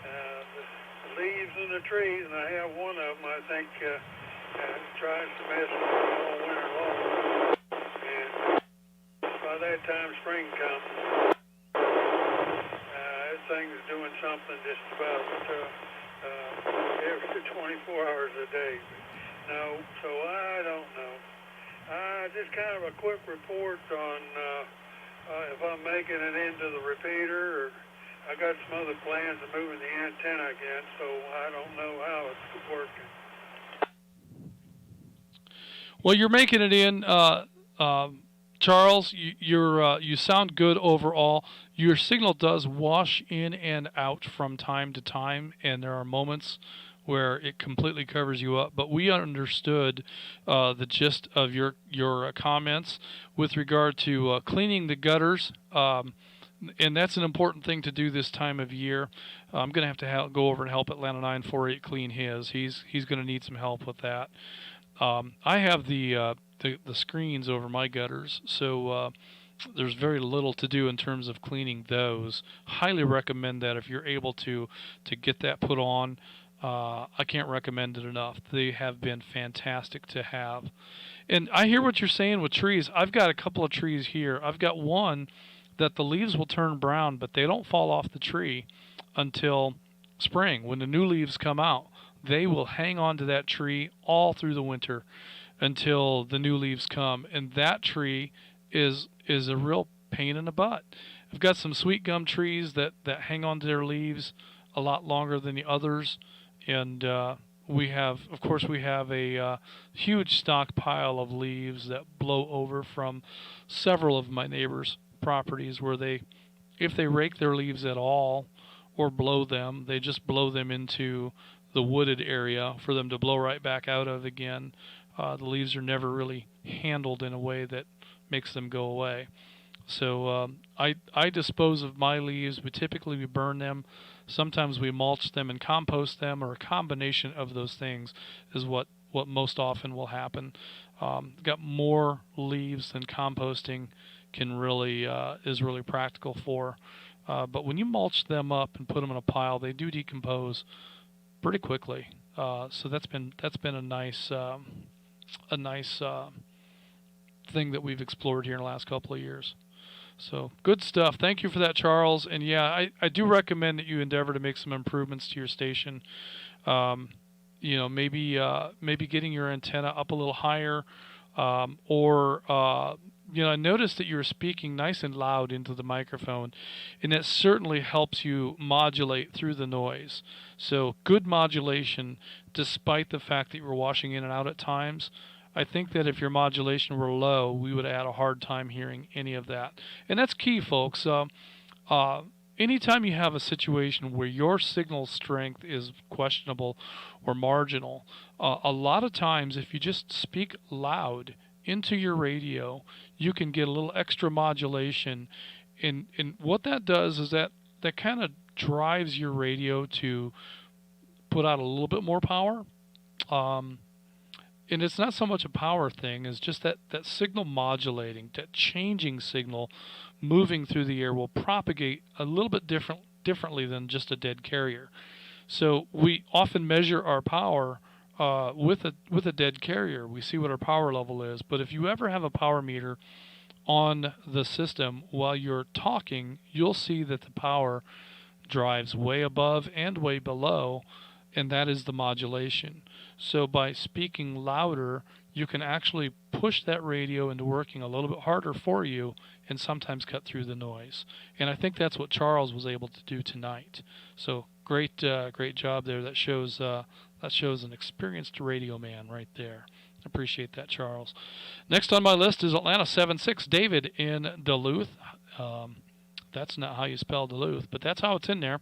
The leaves in the trees, and I have one of them, I think, tries to mess with me all winter long. And by that time spring comes, that thing's doing something just about every 24 hours a day. No, so I don't know. Just kind of a quick report on if I'm making it into the repeater, or I got some other plans of moving the antenna again, so I don't know how it's working.
Well, you're making it in, Charles. You sound good overall. Your signal does wash in and out from time to time, and there are moments where it completely covers you up. But we understood the gist of your comments with regard to cleaning the gutters, and that's an important thing to do this time of year. I'm going to have to go over and help Atlanta 948 clean his. He's going to need some help with that. I have the screens over my gutters, so there's very little to do in terms of cleaning those. Highly recommend that if you're able to get that put on. I can't recommend it enough. They have been fantastic to have. And I hear what you're saying with trees. I've got a couple of trees here. I've got one that the leaves will turn brown, but they don't fall off the tree until spring. When the new leaves come out, they will hang on to that tree all through the winter until the new leaves come. And that tree is a real pain in the butt. I've got some sweet gum trees that hang on to their leaves a lot longer than the others. And we have a huge stockpile of leaves that blow over from several of my neighbors' properties where if they rake their leaves at all or blow them, they just blow them into the wooded area for them to blow right back out of again. The leaves are never really handled in a way that makes them go away. So I dispose of my leaves. We burn them. Sometimes we mulch them and compost them, or a combination of those things is what most often will happen. Got more leaves than composting is really practical for. But when you mulch them up and put them in a pile, they do decompose pretty quickly. So that's been a nice thing that we've explored here in the last couple of years. So good stuff. Thank you for that, Charles. And yeah, I do recommend that you endeavor to make some improvements to your station. Maybe getting your antenna up a little higher, or I noticed that you were speaking nice and loud into the microphone, and that certainly helps you modulate through the noise. So good modulation, despite the fact that you were washing in and out at times. I think that if your modulation were low, we would have had a hard time hearing any of that. And that's key, folks. Anytime you have a situation where your signal strength is questionable or marginal, a lot of times if you just speak loud into your radio, you can get a little extra modulation. And what that does is that kind of drives your radio to put out a little bit more power. And it's not so much a power thing as just that signal modulating, that changing signal moving through the air will propagate a little bit differently than just a dead carrier. So we often measure our power with a dead carrier. We see what our power level is. But if you ever have a power meter on the system while you're talking, you'll see that the power drives way above and way below, and that is the modulation. So by speaking louder, you can actually push that radio into working a little bit harder for you and sometimes cut through the noise. And I think that's what Charles was able to do tonight. So great job there. That shows an experienced radio man right there. Appreciate that, Charles. Next on my list is Atlanta 76, David in Duluth. That's not how you spell Duluth, but that's how it's in there.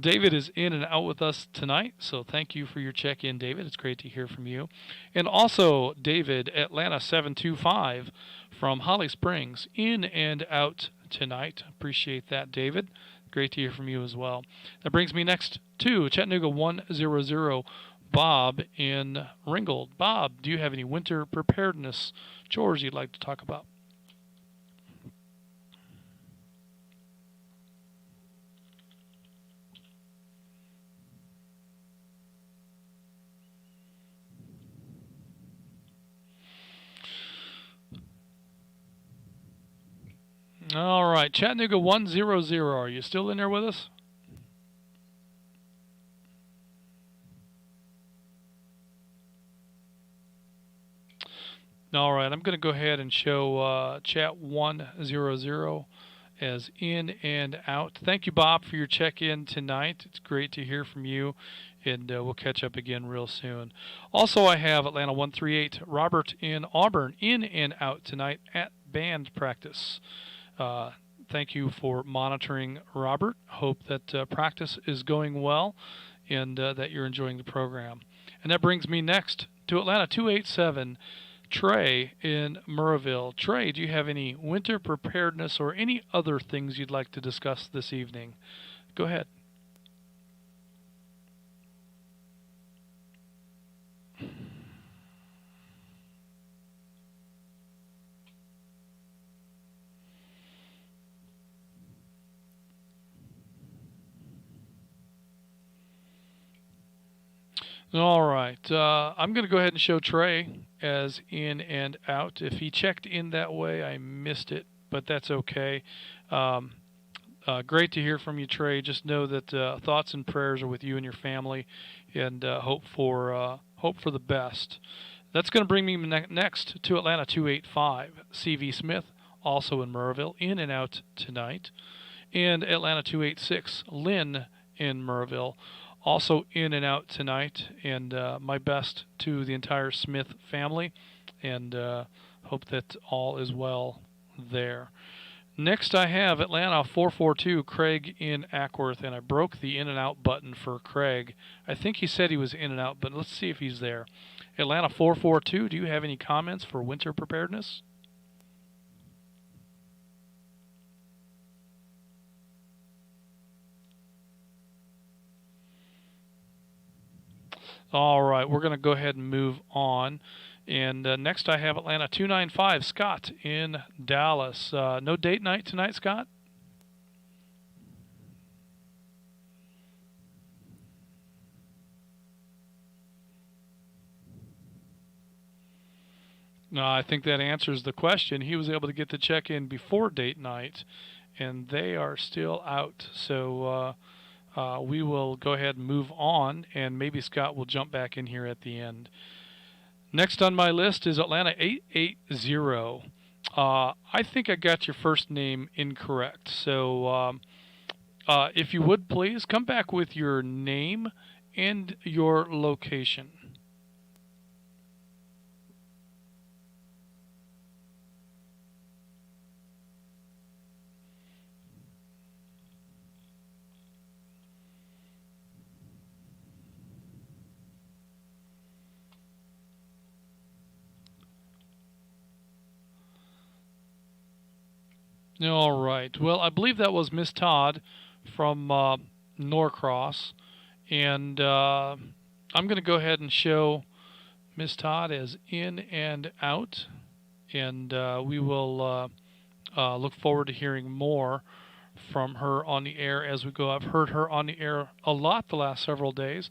David is in and out with us tonight, so thank you for your check-in, David. It's great to hear from you. And also, David, Atlanta 725 from Holly Springs, in and out tonight. Appreciate that, David. Great to hear from you as well. That brings me next to Chattanooga 100, Bob in Ringgold. Bob, do you have any winter preparedness chores you'd like to talk about? All right, Chattanooga 100. Are you still in there with us? All right, I'm going to go ahead and show Chat 100 as in and out. Thank you, Bob, for your check-in tonight. It's great to hear from you, and we'll catch up again real soon. Also, I have Atlanta 138, Robert in Auburn, in and out tonight at band practice. Thank you for monitoring, Robert. Hope that practice is going well and that you're enjoying the program. And that brings me next to Atlanta 287, Trey in Murrayville. Trey, do you have any winter preparedness or any other things you'd like to discuss this evening? Go ahead. All right. I'm going to go ahead and show Trey as in and out. If he checked in that way, I missed it, but that's okay. Great to hear from you, Trey. Just know that thoughts and prayers are with you and your family, and hope for the best. That's going to bring me next to Atlanta 285, CV Smith, also in Murrayville, in and out tonight, and Atlanta 286, Lynn in Murrayville, also in and out tonight, and my best to the entire Smith family, and hope that all is well there. Next I have Atlanta 442, Craig in Ackworth, and I broke the in and out button for Craig. I think he said he was in and out, but let's see if he's there. Atlanta 442, do you have any comments for winter preparedness? All right, we're going to go ahead and move on. And next I have Atlanta 295, Scott in Dallas. No date night tonight, Scott? No, I think that answers the question. He was able to get the check-in before date night, and they are still out. So we will go ahead and move on, and maybe Scott will jump back in here at the end. Next on my list is Atlanta 880. I think I got your first name incorrect. So if you would please come back with your name and your location. All right. Well, I believe that was Miss Todd from Norcross, and I'm going to go ahead and show Miss Todd as in and out, and we will look forward to hearing more from her on the air as we go. I've heard her on the air a lot the last several days,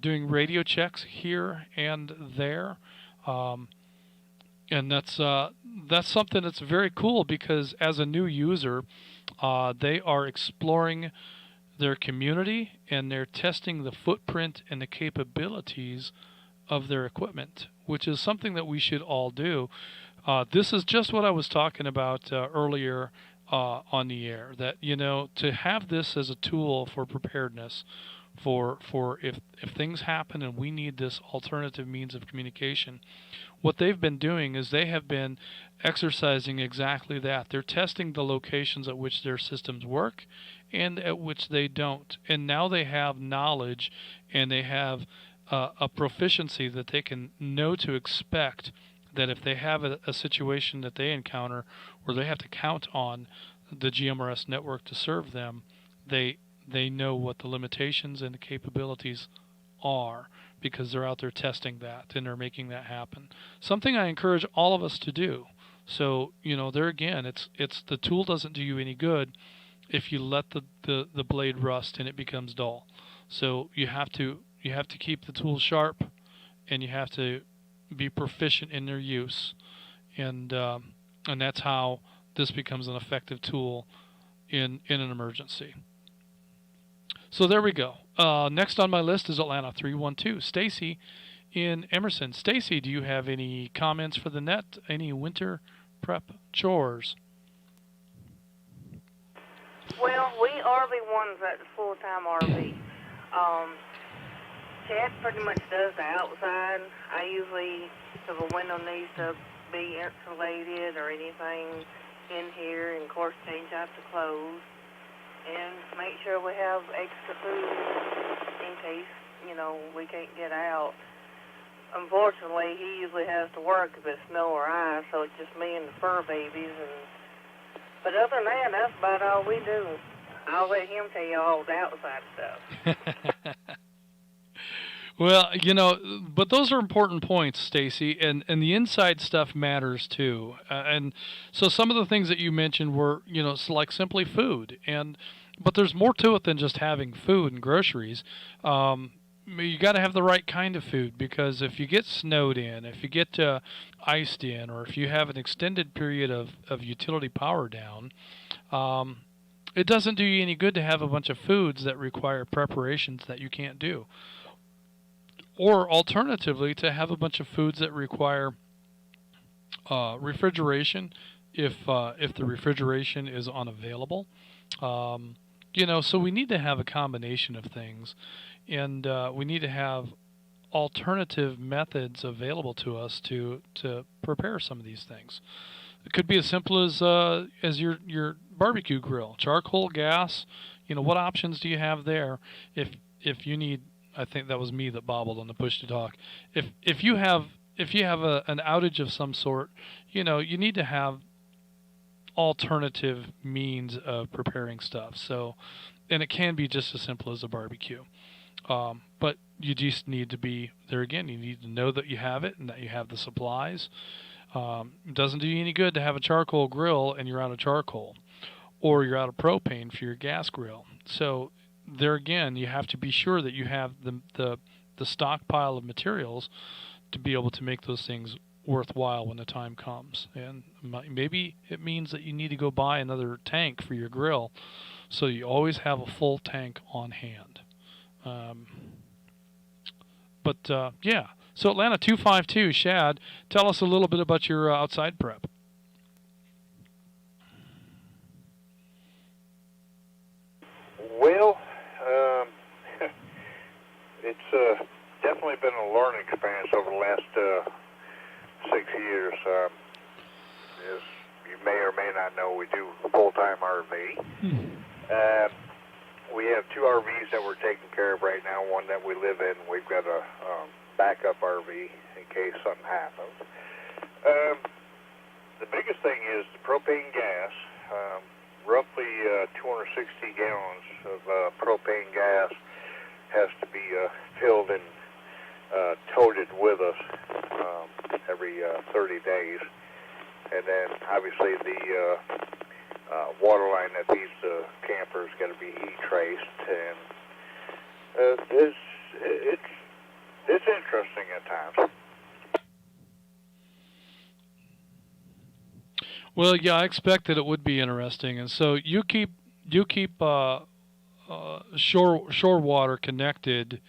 doing radio checks here and there, and that's something that's very cool because as a new user, they are exploring their community and they're testing the footprint and the capabilities of their equipment, which is something that we should all do. This is just what I was talking about earlier on the air, that, you know, to have this as a tool for preparedness, for if things happen and we need this alternative means of communication. What they've been doing is they have been exercising exactly that. They're testing the locations at which their systems work and at which they don't. And now they have knowledge and they have a proficiency that they can know to expect that if they have a situation that they encounter where they have to count on the GMRS network to serve them, they know what the limitations and the capabilities are because they're out there testing that and they're making that happen. Something I encourage all of us to do. So, you know, there again, it's the tool doesn't do you any good if you let the blade rust and it becomes dull. So you have to keep the tool sharp, and you have to be proficient in their use, and that's how this becomes an effective tool in an emergency. So there we go. Next on my list is Atlanta 312. Stacy in Emerson. Stacy, do you have any comments for the net? Any winter prep chores?
Well, we RV ones at the full-time RV. Chad pretty much does the outside. I usually, if a window needs to be insulated or anything in here, and of course change out the clothes and make sure we have extra food in case, you know, we can't get out. Unfortunately, he usually has to work if it's snow or ice, so it's just me and the fur babies. But other than that, that's about all we do. I'll let him tell you all the outside stuff.
Well, you know, but those are important points, Stacy, and the inside stuff matters too. And so some of the things that you mentioned were, you know, like simply food, but there's more to it than just having food and groceries. You got to have the right kind of food, because if you get snowed in, if you get iced in, or if you have an extended period of utility power down, it doesn't do you any good to have a bunch of foods that require preparations that you can't do. Or alternatively, to have a bunch of foods that require refrigeration if the refrigeration is unavailable. You know, so we need to have a combination of things, and we need to have alternative methods available to us to prepare some of these things. It could be as simple as your barbecue grill, charcoal, gas. You know, what options do you have there if you need? I think that was me that bobbled on the push to talk. If you have an outage of some sort, you know, you need to have alternative means of preparing stuff. So, and it can be just as simple as a barbecue. But you just need to be there again. You need to know that you have it and that you have the supplies. It doesn't do you any good to have a charcoal grill and you're out of charcoal, or you're out of propane for your gas grill. So there again, you have to be sure that you have the stockpile of materials to be able to make those things worthwhile when the time comes. And maybe it means that you need to go buy another tank for your grill, so you always have a full tank on hand. Yeah. So Atlanta 252, Shad, tell us a little bit about your outside prep.
Well, it's definitely been a learning experience over the last 6 years. As you may or may not know, we do full-time RV. We have 2 RVs that we're taking care of right now, one that we live in. We've got a backup RV in case something happens. The biggest thing is the propane gas. Roughly 260 gallons of propane gas has to be filled in toted with us every 30 days. And then obviously the water line that feeds the camper is going to be traced, and it's interesting at times.
Well, yeah, I expected it would be interesting, and so you keep shore water connected,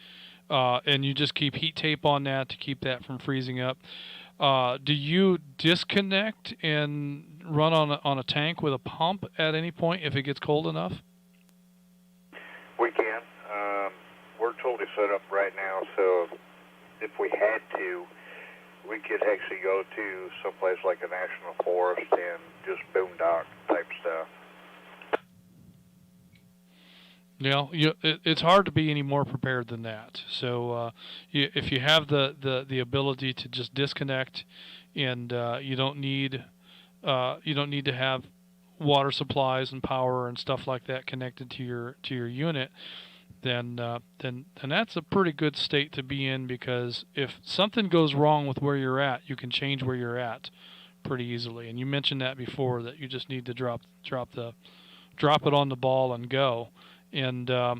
and you just keep heat tape on that to keep that from freezing up. Do you disconnect and run on a tank with a pump at any point if it gets cold enough?
We can. We're totally set up right now, so if we had to, we could actually go to someplace like a national forest and just boondock type stuff.
It's hard to be any more prepared than that. So if you have the ability to just disconnect, and you don't need to have water supplies and power and stuff like that connected to your unit, then that's a pretty good state to be in, because if something goes wrong with where you're at, you can change where you're at pretty easily. And you mentioned that before, that you just need to drop it on the ball and go. And that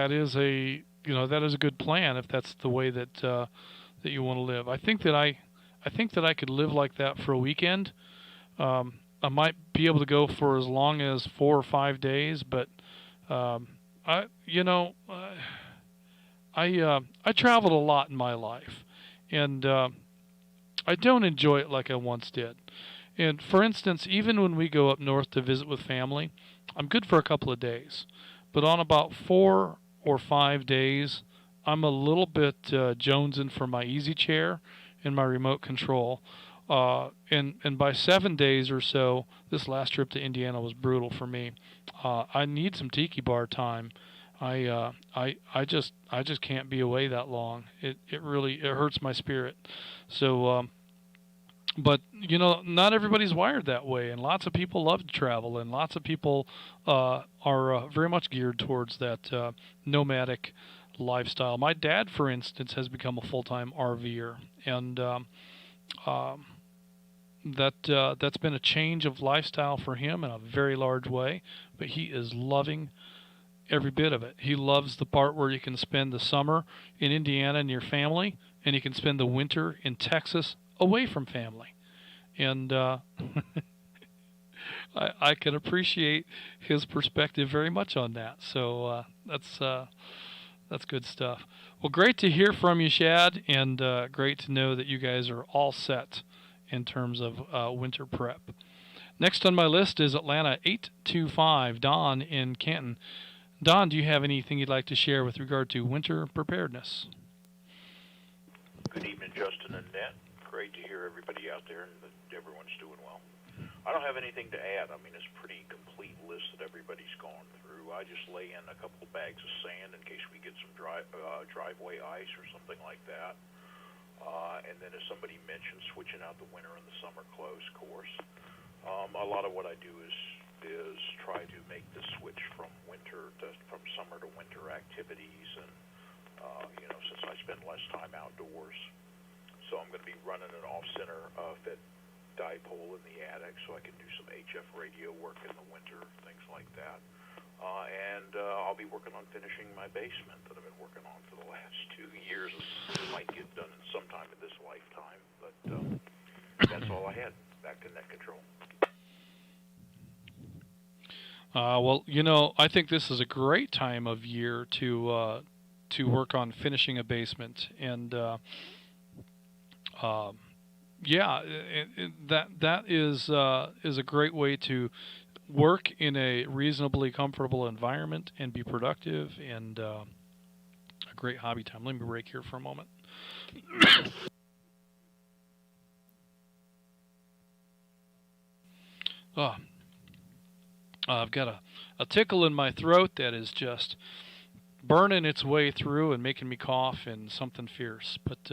is a good plan if that's the way that you want to live. I think that I could live like that for a weekend. I might be able to go for as long as 4 or 5 days, but I traveled a lot in my life, and I don't enjoy it like I once did. And for instance, even when we go up north to visit with family, I'm good for a couple of days, but on about 4 or 5 days, I'm a little bit jonesing for my easy chair and my remote control. And by 7 days or so, this last trip to Indiana was brutal for me. I need some tiki bar time. I just can't be away that long. It really hurts my spirit. So, but not everybody's wired that way, and lots of people love to travel, and lots of people are very much geared towards that nomadic lifestyle. My dad, for instance, has become a full-time RVer, and that's been a change of lifestyle for him in a very large way, but he is loving every bit of it. He loves the part where you can spend the summer in Indiana near family, and you can spend the winter in Texas away from family. And I can appreciate his perspective very much on that. So that's good stuff. Well, great to hear from you, Shad, and great to know that you guys are all set in terms of winter prep. Next on my list is Atlanta 825, Don in Canton. Don, do you have anything you'd like to share with regard to winter preparedness?
Good evening, Justin and Nat. Great to hear everybody out there and that everyone's doing well. I don't have anything to add. I mean, it's a pretty complete list that everybody's gone through. I just lay in a couple of bags of sand in case we get some driveway ice or something like that. And then as somebody mentioned, switching out the winter and the summer clothes course. A lot of what I do is try to make the switch from summer to winter activities, and since I spend less time outdoors, so I'm going to be running an off-center fed dipole in the attic, so I can do some HF radio work in the winter, things like that. And I'll be working on finishing my basement that I've been working on for the last 2 years. It might get done sometime in this lifetime, but that's all I had. Back to net control.
Well, I think this is a great time of year to work on finishing a basement, and that is a great way to work in a reasonably comfortable environment and be productive, and a great hobby time. Let me break here for a moment. I've got a tickle in my throat that is just burning its way through and making me cough and something fierce. But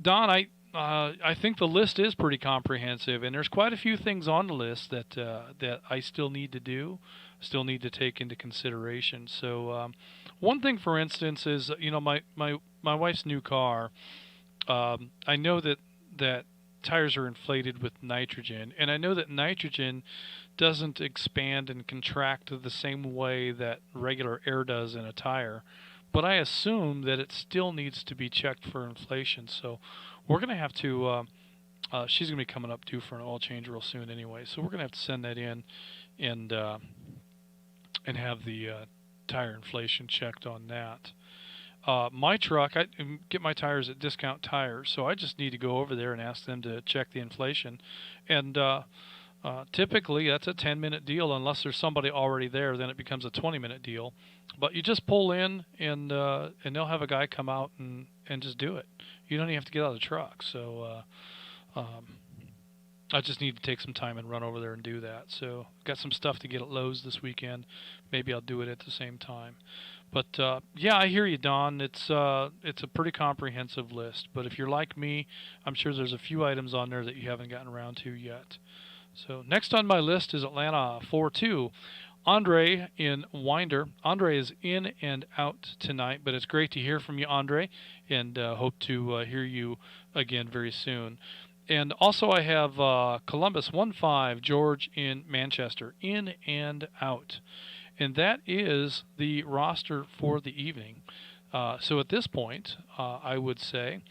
Don, I think the list is pretty comprehensive, and there's quite a few things on the list that I still need to do. still need to take into consideration. So one thing, for instance, is my wife's new car. I know that tires are inflated with nitrogen, and I know that nitrogen doesn't expand and contract the same way that regular air does in a tire. But I assume that it still needs to be checked for inflation. So we're going to have to, she's going to be coming up due for an oil change real soon anyway. So we're going to have to send that in and have the tire inflation checked on that. My truck, I get my tires at Discount Tires, so I just need to go over there and ask them to check the inflation. And typically that's a 10-minute deal unless there's somebody already there. Then it becomes a 20-minute deal. But you just pull in and they'll have a guy come out and just do it. You don't even have to get out of the truck. So I just need to take some time and run over there and do that. So I've got some stuff to get at Lowe's this weekend. Maybe I'll do it at the same time. But yeah, I hear you, Don. It's a pretty comprehensive list. But if you're like me, I'm sure there's a few items on there that you haven't gotten around to yet. So next on my list is Atlanta 4-2. Andre in Winder. Andre is in and out tonight, but it's great to hear from you, Andre, and hope to hear you again very soon. And also I have Columbus 1-5, George in Manchester, in and out. And that is the roster for the evening. So at this point, I would say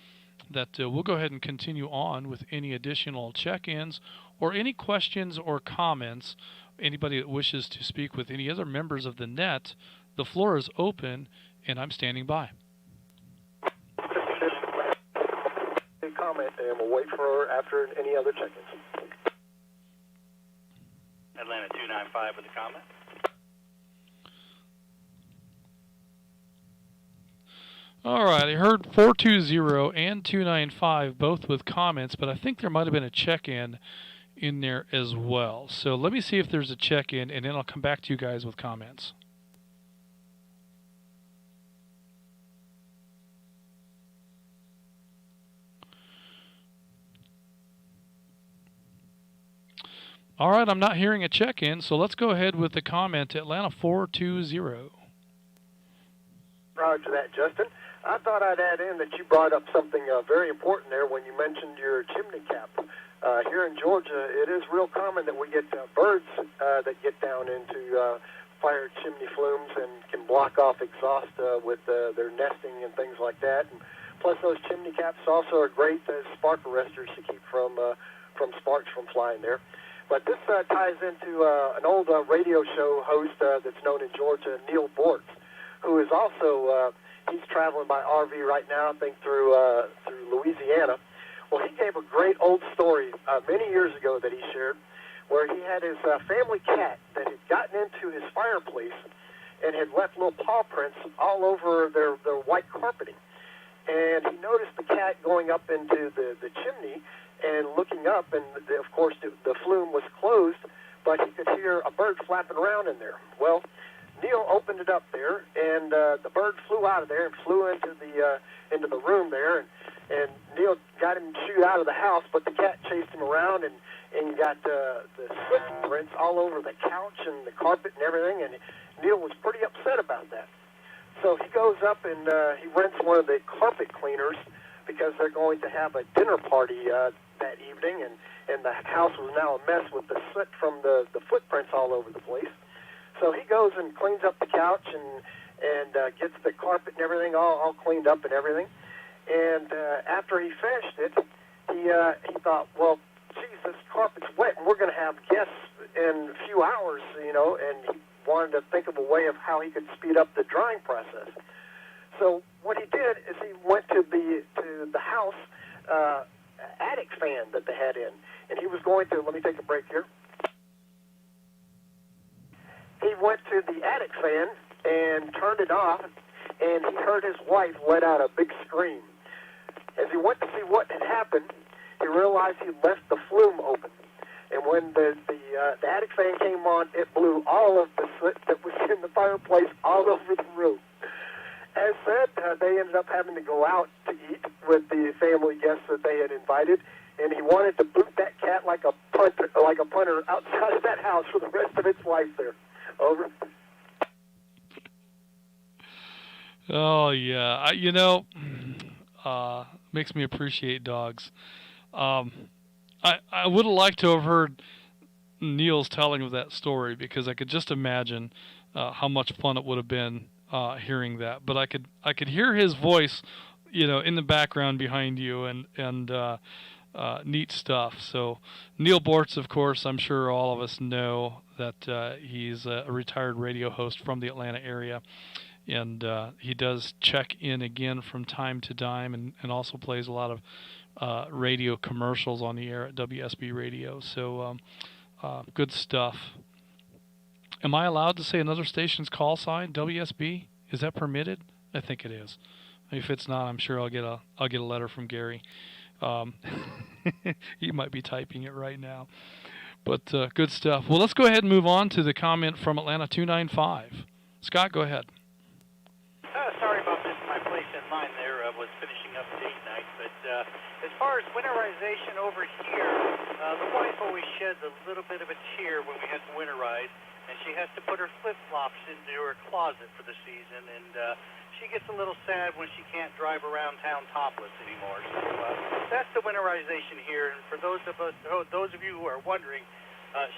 that we'll go ahead and continue on with any additional check-ins or any questions or comments. Anybody that wishes to speak with any other members of the net, the floor is open, and I'm standing by.
Comment, and we'll wait for after any other check-ins.
Atlanta 295 with a comment.
All right, I heard 420 and 295 both with comments, but I think there might have been a check-in in there as well. So let me see if there's a check-in, and then I'll come back to you guys with comments. All right, I'm not hearing a check-in, so let's go ahead with the comment. Atlanta 420.
Roger that, Justin. I thought I'd add in that you brought up something very important there when you mentioned your chimney cap. Here in Georgia, it is real common that we get birds that get down into fire chimney flumes and can block off exhaust with their nesting and things like that. And plus, those chimney caps also are great as spark arresters to keep from sparks from flying there. But this ties into an old radio show host that's known in Georgia, Neil Bortz, who is also he's traveling by RV right now, I think through Louisiana. Well, he gave a great old story many years ago that he shared, where he had his family cat that had gotten into his fireplace and had left little paw prints all over their white carpeting. And he noticed the cat going up into the chimney and looking up, and of course the flume was closed, but he could hear a bird flapping around in there. Well, Neil opened it up there, and the bird flew out of there and flew into the room there, and Neil got him to shoot out of the house, but the cat chased him around and got the footprints all over the couch and the carpet and everything, and Neil was pretty upset about that. So he goes up and he rents one of the carpet cleaners because they're going to have a dinner party that evening, and the house was now a mess with the soot from the footprints all over the place. So he goes and cleans up the couch and gets the carpet and everything all cleaned up and everything. And after he finished it, he thought, well, geez, this carpet's wet, and we're going to have guests in a few hours, and he wanted to think of a way of how he could speed up the drying process. So what he did is he went to the house attic fan that they had in, and he was going to, let me take a break here. He went to the attic fan and turned it off, and he heard his wife let out a big scream. As he went to see what had happened, he realized he left the flume open. And when the attic fan came on, it blew all of the soot that was in the fireplace all over the room. As said, they ended up having to go out to eat with the family guests that they had invited, and he wanted to boot that cat like a punter outside of that house for the rest of its life there. Over.
Oh yeah, makes me appreciate dogs. I would have liked to have heard Neil's telling of that story because I could just imagine how much fun it would have been hearing that. But I could hear his voice, in the background behind you, and neat stuff. So Neil Bortz, of course, I'm sure all of us know that he's a retired radio host from the Atlanta area. And he does check in again from time to time and also plays a lot of radio commercials on the air at WSB Radio. So good stuff. Am I allowed to say another station's call sign, WSB? Is that permitted? I think it is. If it's not, I'm sure I'll get a letter from Gary. He might be typing it right now. But good stuff. Well, let's go ahead and move on to the comment from Atlanta 295. Scott, go ahead.
Sorry about missing my place in line there. I was finishing up date night. But as far as winterization over here, the wife always sheds a little bit of a tear when we have to winterize, and she has to put her flip-flops into her closet for the season, and she gets a little sad when she can't drive around town topless anymore. So that's the winterization here. And for those of you who are wondering,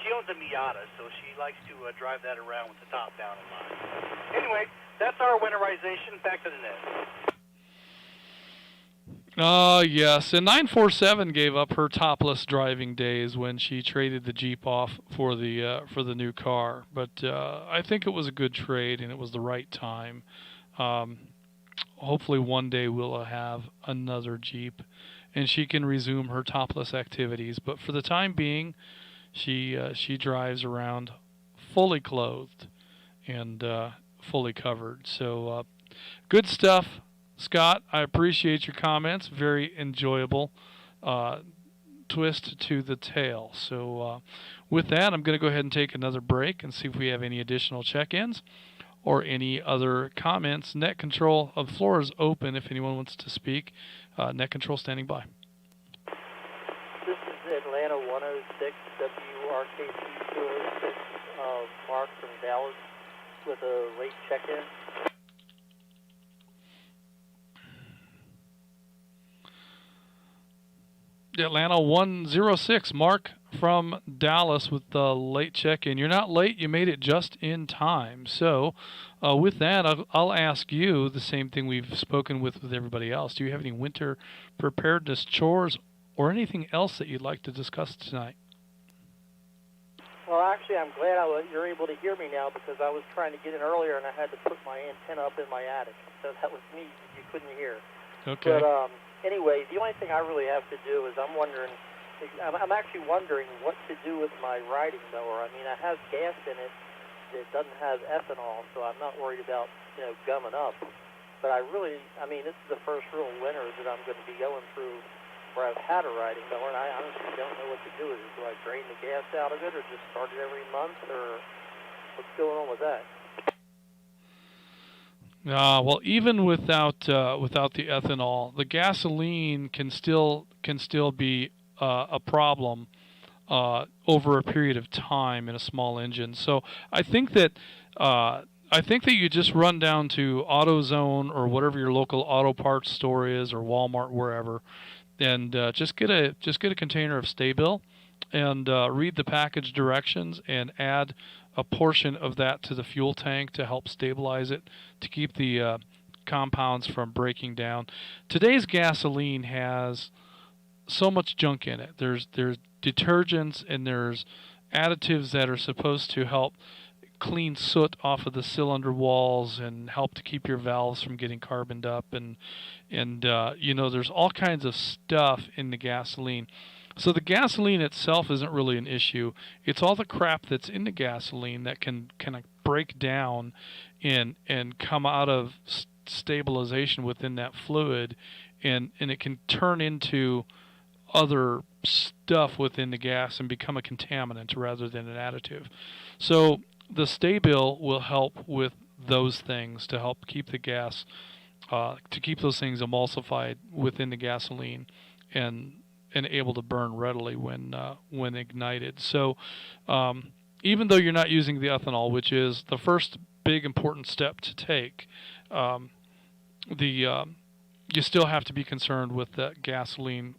she owns a Miata, so she likes to drive that around with the top down in line. Anyway, that's our winterization. Back to the net.
Yes, and 947 gave up her topless driving days when she traded the Jeep off for the new car. But I think it was a good trade, and it was the right time. Hopefully one day we'll have another Jeep, and she can resume her topless activities. But for the time being, she drives around fully clothed and fully covered. So good stuff, Scott. I appreciate your comments. Very enjoyable twist to the tale. So with that, I'm going to go ahead and take another break and see if we have any additional check-ins or any other comments. Net control of the floor is open if anyone wants to speak. Net control standing by.
This is Atlanta 106 WRKC 206, Mark from Dallas with a late check-in.
Atlanta 106, Mark from Dallas with the late check-in. You're not late, you made it just in time. So with that, I'll ask you the same thing we've spoken with everybody else. Do you have any winter preparedness chores or anything else that you'd like to discuss tonight?
Well, actually, I'm glad you're able to hear me now because I was trying to get in earlier and I had to put my antenna up in my attic. So that was me. You couldn't hear.
Okay.
But anyway, the only thing I really have to do is I'm actually wondering what to do with my riding mower. I mean, it has gas in it. It doesn't have ethanol, so I'm not worried about, gumming up. But this is the first real winter that I'm going to be going through where I've had a riding mower, and I honestly don't know what to do with it. Do I drain the gas out of it or just start it every month, or what's going on with that?
Well, even without the ethanol, the gasoline can still be a problem over a period of time in a small engine. So I think that you just run down to AutoZone or whatever your local auto parts store is, or Walmart, wherever, and just get a container of Sta-Bil and read the package directions and add a portion of that to the fuel tank to help stabilize it, to keep the compounds from breaking down. Today's gasoline has so much junk in it. There's detergents and there's additives that are supposed to help clean soot off of the cylinder walls and help to keep your valves from getting carboned up, and there's all kinds of stuff in the gasoline. So the gasoline itself isn't really an issue. It's all the crap that's in the gasoline that can kind of break down and come out of stabilization within that fluid, and it can turn into other stuff within the gas and become a contaminant rather than an additive. So the Sta-Bil will help with those things, to help keep the gas, to keep those things emulsified within the gasoline and able to burn readily when ignited. So even though you're not using the ethanol, which is the first big important step to take, you still have to be concerned with that gasoline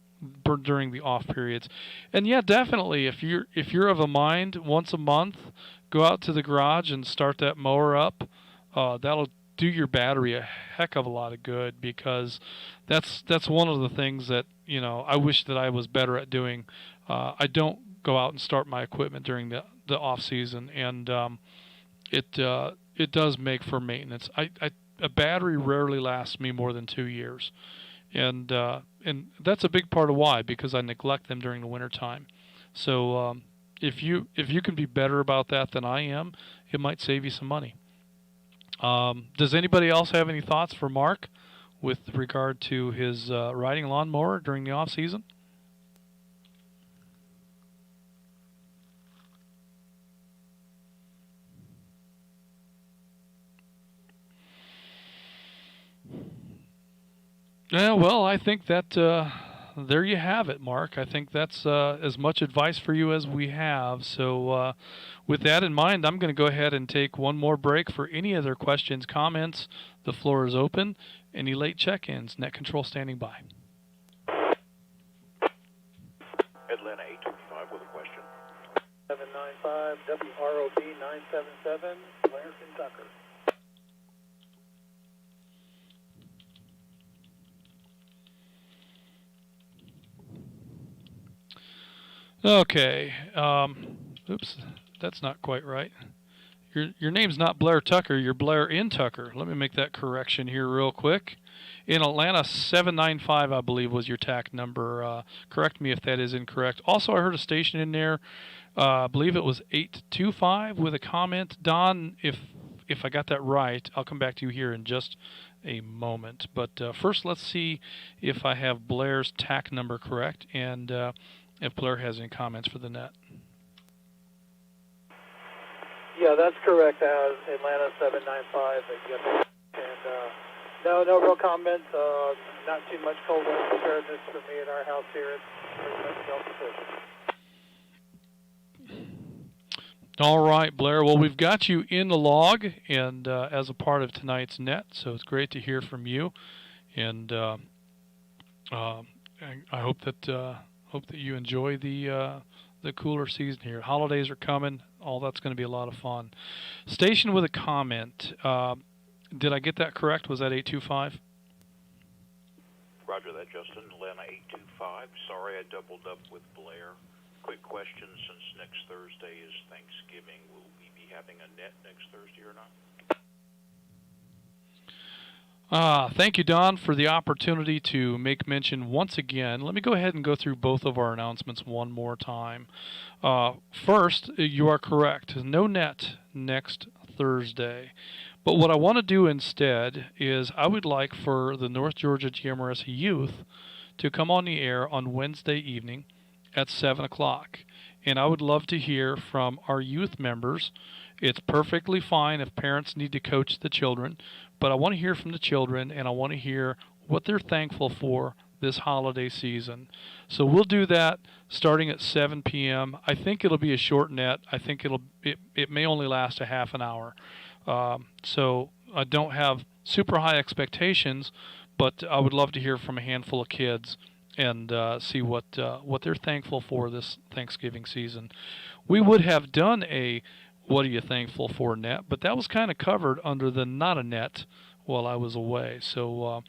during the off periods. And yeah, definitely, if you're of a mind, once a month, go out to the garage and start that mower up. That'll do your battery a heck of a lot of good, because that's one of the things that I wish that I was better at doing. I don't go out and start my equipment during the off season, and it does make for maintenance. A battery rarely lasts me more than 2 years, and that's a big part of why, because I neglect them during the winter time. So if you can be better about that than I am, it might save you some money. Does anybody else have any thoughts for Mark with regard to his riding lawnmower during the off season? Yeah, well, I think that there you have it, Mark. I think that's as much advice for you as we have. So with that in mind, I'm going to go ahead and take one more break for any other questions, comments. The floor is open. Any late check-ins? Net Control standing by.
Atlanta 825 with a question.
795 WROB 977, Blair, Kentucky.
Okay. Oops, that's not quite right. Your name's not Blair Tucker. You're Blair in Tucker. Let me make that correction here real quick. In Atlanta, 795, I believe, was your TAC number. Correct me if that is incorrect. Also, I heard a station in there. I believe it was 825 with a comment. Don, if I got that right, I'll come back to you here in just a moment. But first, let's see if I have Blair's TAC number correct, and if Blair has any comments for the net.
Yeah, that's correct. Atlanta 795. And no real comments. Not too much cold weather preparedness for me at our house here. It's pretty much self-sufficient.
All right, Blair. Well, we've got you in the log and as a part of tonight's net, so it's great to hear from you. And I hope that you enjoy the cooler season here. Holidays are coming. All that's going to be a lot of fun. Station with a comment. Did I get that correct? Was that 825?
Roger that, Justin. Atlanta 825. Sorry I doubled up with Blair. Quick question, since next Thursday is Thanksgiving, will we be having a net next Thursday or not?
Thank you, Don, for the opportunity to make mention once again. Let me go ahead and go through both of our announcements one more time. First, you are correct. No net next Thursday. But what I want to do instead is I would like for the North Georgia GMRS youth to come on the air on Wednesday evening at 7 o'clock. And I would love to hear from our youth members. It's perfectly fine if parents need to coach the children, but I want to hear from the children, and I want to hear what they're thankful for this holiday season. So we'll do that starting at 7 p.m. I think it'll be a short net. I think it may only last a half an hour. So I don't have super high expectations, but I would love to hear from a handful of kids and see what they're thankful for this Thanksgiving season. We would have done a What Are You Thankful For net, but that was kind of covered under the Not a Net while I was away. So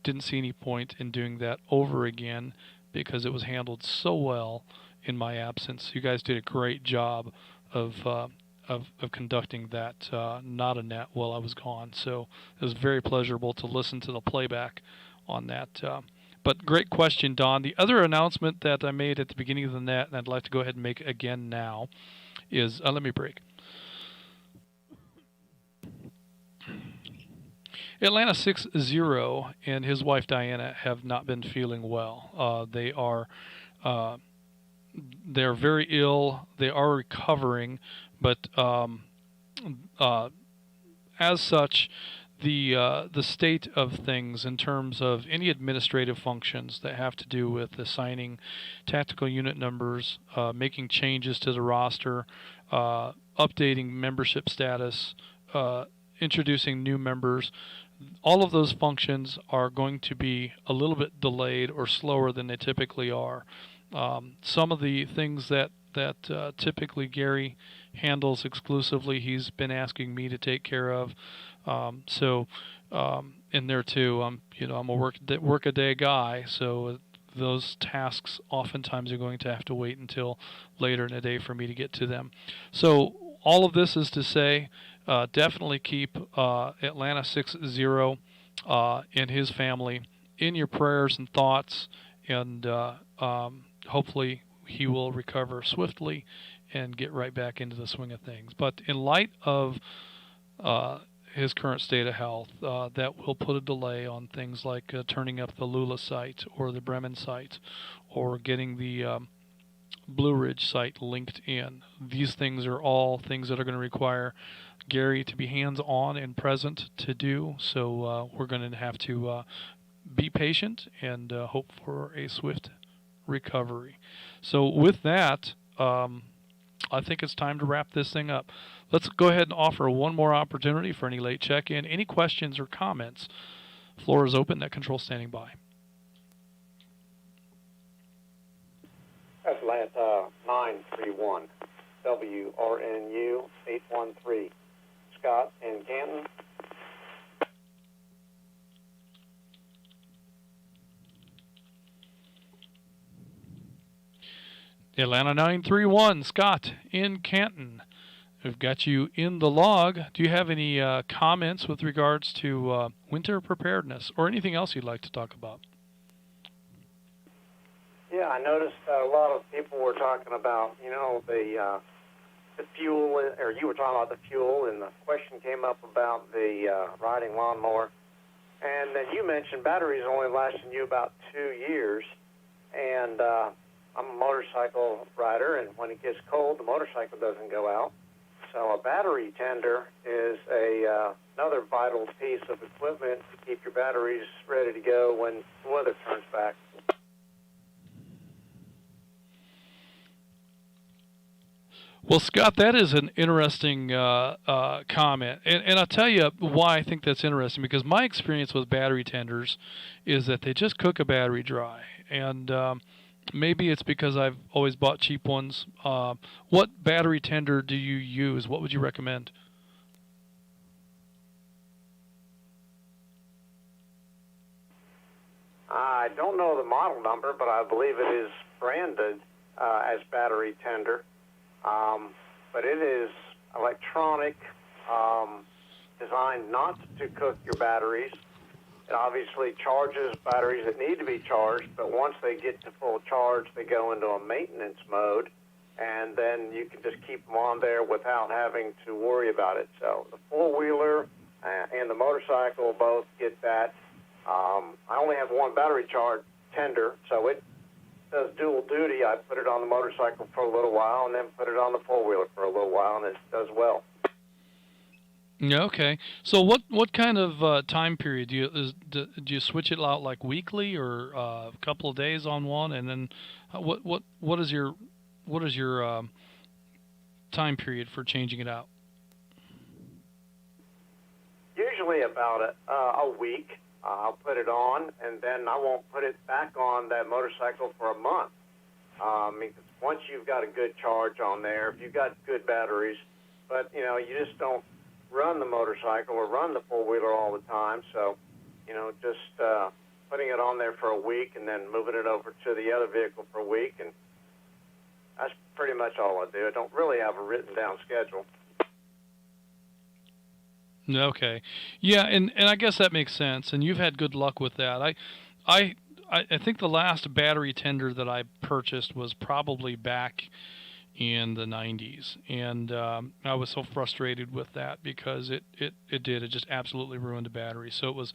didn't see any point in doing that over again because it was handled so well in my absence. You guys did a great job of conducting that Not a Net while I was gone. So it was very pleasurable to listen to the playback on that. But great question, Don. The other announcement that I made at the beginning of the net, and I'd like to go ahead and make again now, is, let me break. Atlanta 6-0 and his wife Diana have not been feeling well. They're very ill. They are recovering, but as such, the state of things in terms of any administrative functions that have to do with assigning tactical unit numbers, making changes to the roster, updating membership status, introducing new members. All of those functions are going to be a little bit delayed or slower than they typically are. Some of the things that typically Gary handles exclusively, he's been asking me to take care of. In there too, I'm a work a day guy, so those tasks oftentimes are going to have to wait until later in the day for me to get to them. So all of this is to say, definitely keep Atlanta 60 and his family in your prayers and thoughts, and hopefully he will recover swiftly and get right back into the swing of things. But in light of his current state of health, that will put a delay on things like turning up the Lula site or the Bremen site, or getting the Blue Ridge site linked in. These things are all things that are going to require Gary to be hands-on and present to do, so we're going to have to be patient and hope for a swift recovery. So with that, I think it's time to wrap this thing up. Let's go ahead and offer one more opportunity for any late check-in. Any questions or comments? Floor is open. Net control standing by.
Atlanta 931, WRNU 813. Scott in Canton.
Atlanta 931, Scott in Canton. We've got you in the log. Do you have any comments with regards to winter preparedness or anything else you'd like to talk about?
Yeah, I noticed a lot of people were talking about, the fuel, or you were talking about the fuel, and the question came up about the riding lawnmower. And then you mentioned batteries only lasting you about 2 years. And I'm a motorcycle rider, and when it gets cold, the motorcycle doesn't go out. So a battery tender is another vital piece of equipment to keep your batteries ready to go when the weather turns back.
Well, Scott, that is an interesting comment. And I'll tell you why I think that's interesting, because my experience with battery tenders is that they just cook a battery dry. And maybe it's because I've always bought cheap ones. What battery tender do you use? What would you recommend?
I don't know the model number, but I believe it is branded as battery tender. But it is electronic, designed not to cook your batteries. It obviously charges batteries that need to be charged, but once they get to full charge, they go into a maintenance mode, and then you can just keep them on there without having to worry about it. So the four-wheeler and the motorcycle both get that. I only have one battery charge tender, so it does dual duty. I put it on the motorcycle for a little while and then put it on the four-wheeler for a little while, and it does well.
Okay. So what kind of time period do you switch it out, like weekly or a couple of days on one, and then what is your time period for changing it out?
Usually about a week. I'll put it on, and then I won't put it back on that motorcycle for a month. Because once you've got a good charge on there, if you've got good batteries, but you just don't run the motorcycle or run the four-wheeler all the time. So, just putting it on there for a week and then moving it over to the other vehicle for a week, and that's pretty much all I do. I don't really have a written down schedule.
Okay. Yeah, and I guess that makes sense, and you've had good luck with that. I think the last battery tender that I purchased was probably back in the 90s, and I was so frustrated with that because it just absolutely ruined the battery. So it was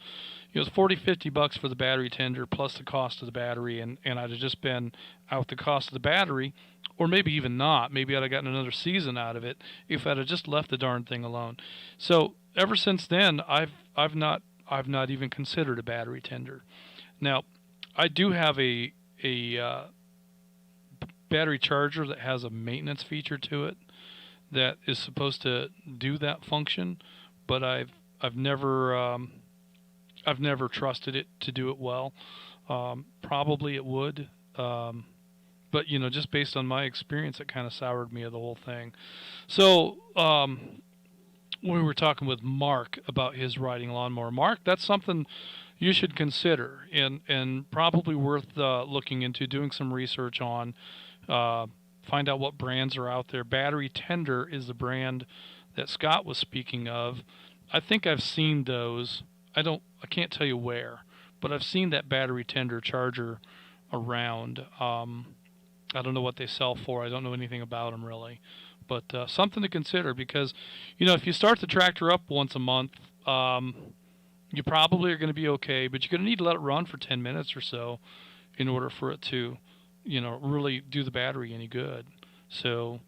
$40-50 for the battery tender plus the cost of the battery, and I'd have just been out the cost of the battery, or maybe even not. Maybe I'd have gotten another season out of it if I'd have just left the darn thing alone. So ever since then, I've I've not even considered a battery tender. Now, I do have a battery charger that has a maintenance feature to it that is supposed to do that function, but I've never trusted it to do it well. Probably it would, but just based on my experience, it kind of soured me of the whole thing. So we were talking with Mark about his riding lawnmower. Mark, that's something you should consider, and probably worth looking into, doing some research on. Find out what brands are out there. Battery Tender is the brand that Scott was speaking of. I think I've seen those. I can't tell you where, but I've seen that Battery Tender charger around. I don't know what they sell for. I don't know anything about them really, but something to consider, because if you start the tractor up once a month, you probably are going to be okay, but you're going to need to let it run for 10 minutes or so in order for it to really do the battery any good. So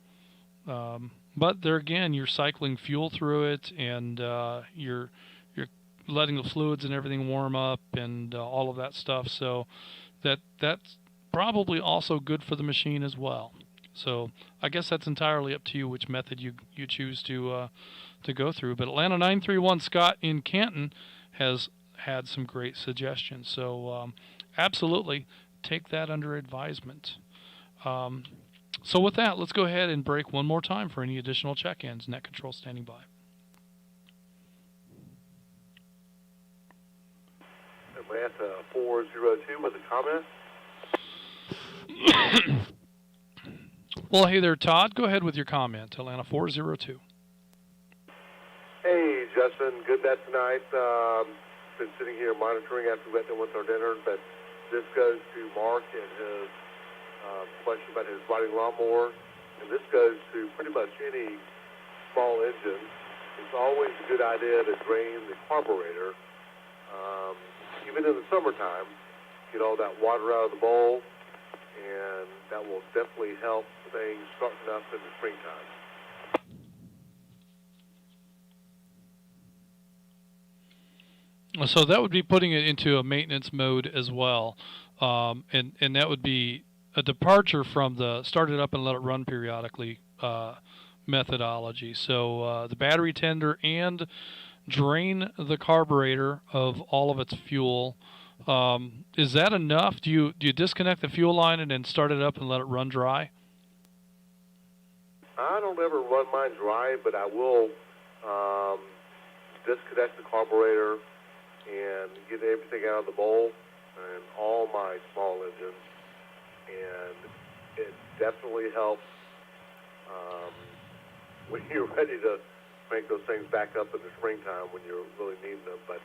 but there again, you're cycling fuel through it, and you're letting the fluids and everything warm up, and all of that stuff. So that's probably also good for the machine as well. So I guess that's entirely up to you which method you choose to go through. But Atlanta 931 Scott in Canton has had some great suggestions. So absolutely take that under advisement. So with that, let's go ahead and break one more time for any additional check-ins. Net control standing by.
Atlanta 402 with a comment.
Well, hey there, Todd. Go ahead with your comment. Atlanta 402.
Hey, Justin. Good bet tonight. Been sitting here monitoring after we went done with our dinner, but this goes to Mark and his question about his riding lawnmower, and this goes to pretty much any small engine. It's always a good idea to drain the carburetor, even in the summertime. Get all that water out of the bowl, and that will definitely help things starting up in the springtime.
So that would be putting it into a maintenance mode as well, and that would be a departure from the start it up and let it run periodically methodology. So the battery tender and drain the carburetor of all of its fuel. Is that enough? Do you disconnect the fuel line and then start it up and let it run dry?
I don't ever run mine dry, but I will disconnect the carburetor and get everything out of the bowl and all my small engines, and it definitely helps when you're ready to make those things back up in the springtime when you're really needing them. But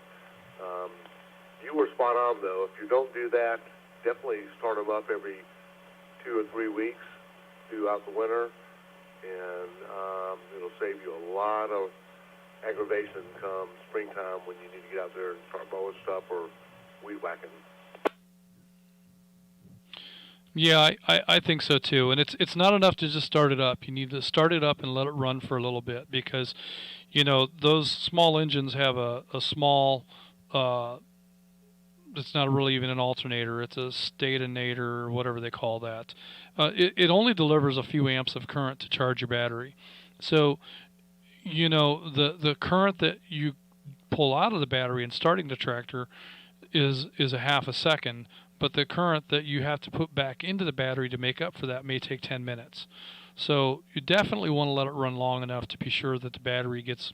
you were spot on, though. If you don't do that, definitely start them up every 2 or 3 weeks throughout the winter, and it'll save you a lot of aggravation come springtime when you need to get out there and start mowing stuff or weed whacking.
Yeah, I think so too. And it's not enough to just start it up. You need to start it up and let it run for a little bit, because those small engines have a small it's not really even an alternator, it's a statinator or whatever they call that. It only delivers a few amps of current to charge your battery. So the current that you pull out of the battery and starting the tractor is a half a second, but the current that you have to put back into the battery to make up for that may take 10 minutes. So you definitely want to let it run long enough to be sure that the battery gets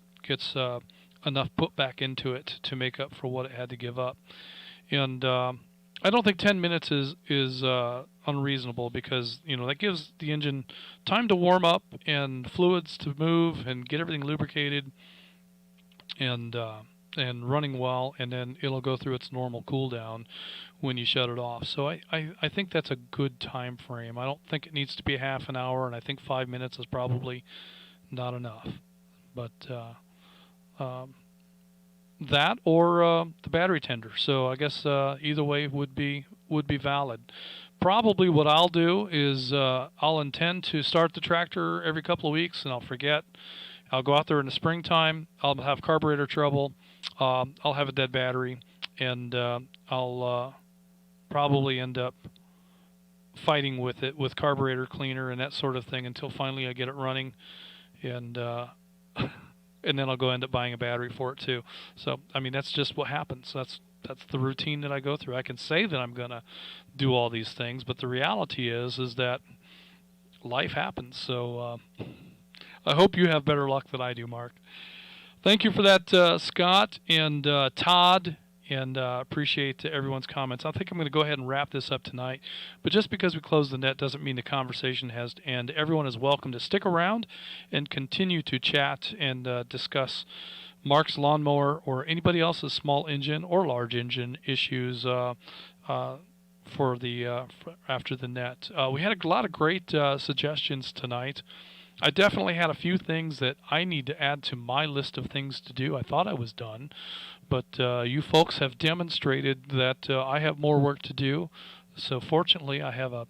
enough put back into it to make up for what it had to give up. And I don't think 10 minutes is unreasonable, because that gives the engine time to warm up and fluids to move and get everything lubricated and running well, and then it'll go through its normal cool down when you shut it off. So I think that's a good time frame. I don't think it needs to be a half an hour, and I think 5 minutes is probably not enough. But that or the battery tender. So I guess either way would be valid. Probably what I'll do is I'll intend to start the tractor every couple of weeks, and I'll forget. I'll go out there in the springtime. I'll have carburetor trouble. I'll have a dead battery, and I'll probably end up fighting with it with carburetor cleaner and that sort of thing until finally I get it running, and and then I'll go end up buying a battery for it too. So I mean that's just what happens. That's the routine that I go through. I can say that I'm gonna do all these things, but the reality is that life happens. So I hope you have better luck than I do, Mark. Thank you for that, Scott and Todd, and appreciate everyone's comments. I think I'm going to go ahead and wrap this up tonight. But just because we close the net doesn't mean the conversation has to end. Everyone is welcome to stick around and continue to chat and discuss Mark's lawnmower or anybody else's small engine or large engine issues for the after the net. We had a lot of great suggestions tonight. I definitely had a few things that I need to add to my list of things to do. I thought I was done, but you folks have demonstrated that I have more work to do. So fortunately, I have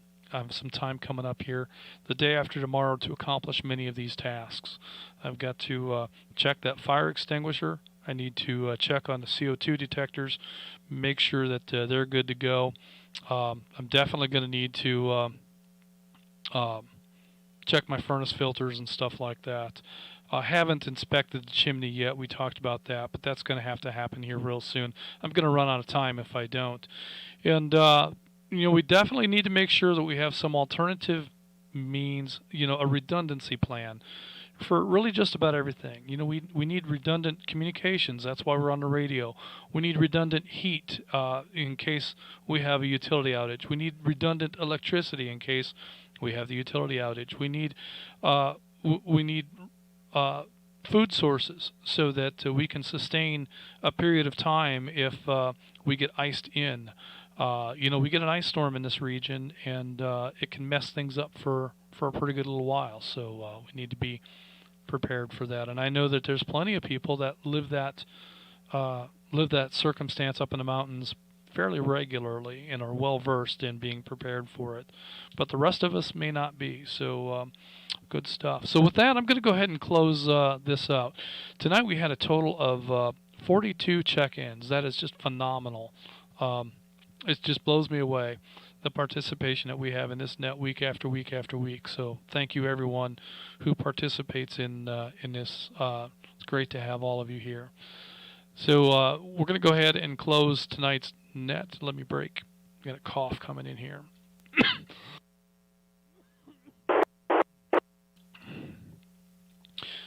some time coming up here the day after tomorrow to accomplish many of these tasks. I've got to check that fire extinguisher. I need to check on the CO2 detectors, make sure that they're good to go. I'm definitely going to need to check my furnace filters and stuff like that. I haven't inspected the chimney yet. We talked about that, but that's going to have to happen here real soon. I'm going to run out of time if I don't. And, we definitely need to make sure that we have some alternative means, a redundancy plan for really just about everything. We need redundant communications. That's why we're on the radio. We need redundant heat in case we have a utility outage. We need redundant electricity in case we have the utility outage. We need food sources so that we can sustain a period of time if we get iced in. We get an ice storm in this region, and it can mess things up for a pretty good little while. So we need to be prepared for that. And I know that there's plenty of people that live that circumstance up in the mountains fairly regularly and are well versed in being prepared for it, but the rest of us may not be. So good stuff. So with that, I'm going to go ahead and close this out. Tonight we had a total of 42 check-ins. That is just phenomenal. It just blows me away, the participation that we have in this net week after week after week. So thank you everyone who participates in this. It's great to have all of you here. So we're going to go ahead and close tonight's net. Let me break. I got a cough coming in here.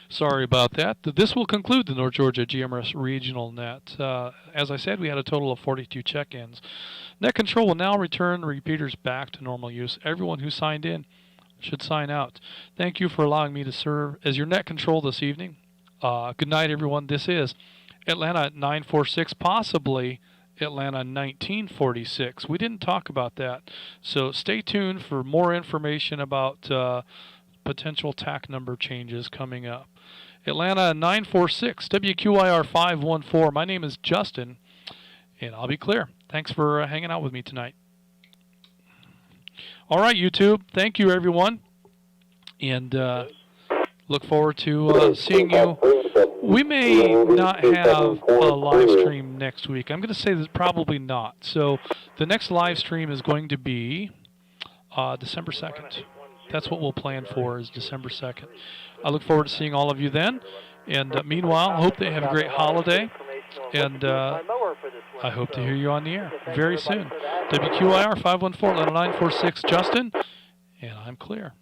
Sorry about that. This will conclude the North Georgia GMRS Regional Net. As I said, we had a total of 42 check-ins. Net control will now return the repeaters back to normal use. Everyone who signed in should sign out. Thank you for allowing me to serve as your net control this evening. Good night, everyone. This is Atlanta 946, possibly Atlanta 1946. We didn't talk about that. So stay tuned for more information about potential TAC number changes coming up. Atlanta 946, WQIR 514. My name is Justin, and I'll be clear. Thanks for hanging out with me tonight. All right, YouTube. Thank you, everyone. And look forward to seeing you. We may not have a live stream next week. I'm going to say that probably not. So the next live stream is going to be December 2nd. That's what we'll plan for, is December 2nd. I look forward to seeing all of you then. And meanwhile, I hope they have a great holiday. And I hope to hear you on the air very soon. WQIR 514, Atlanta 946, Justin. And I'm clear.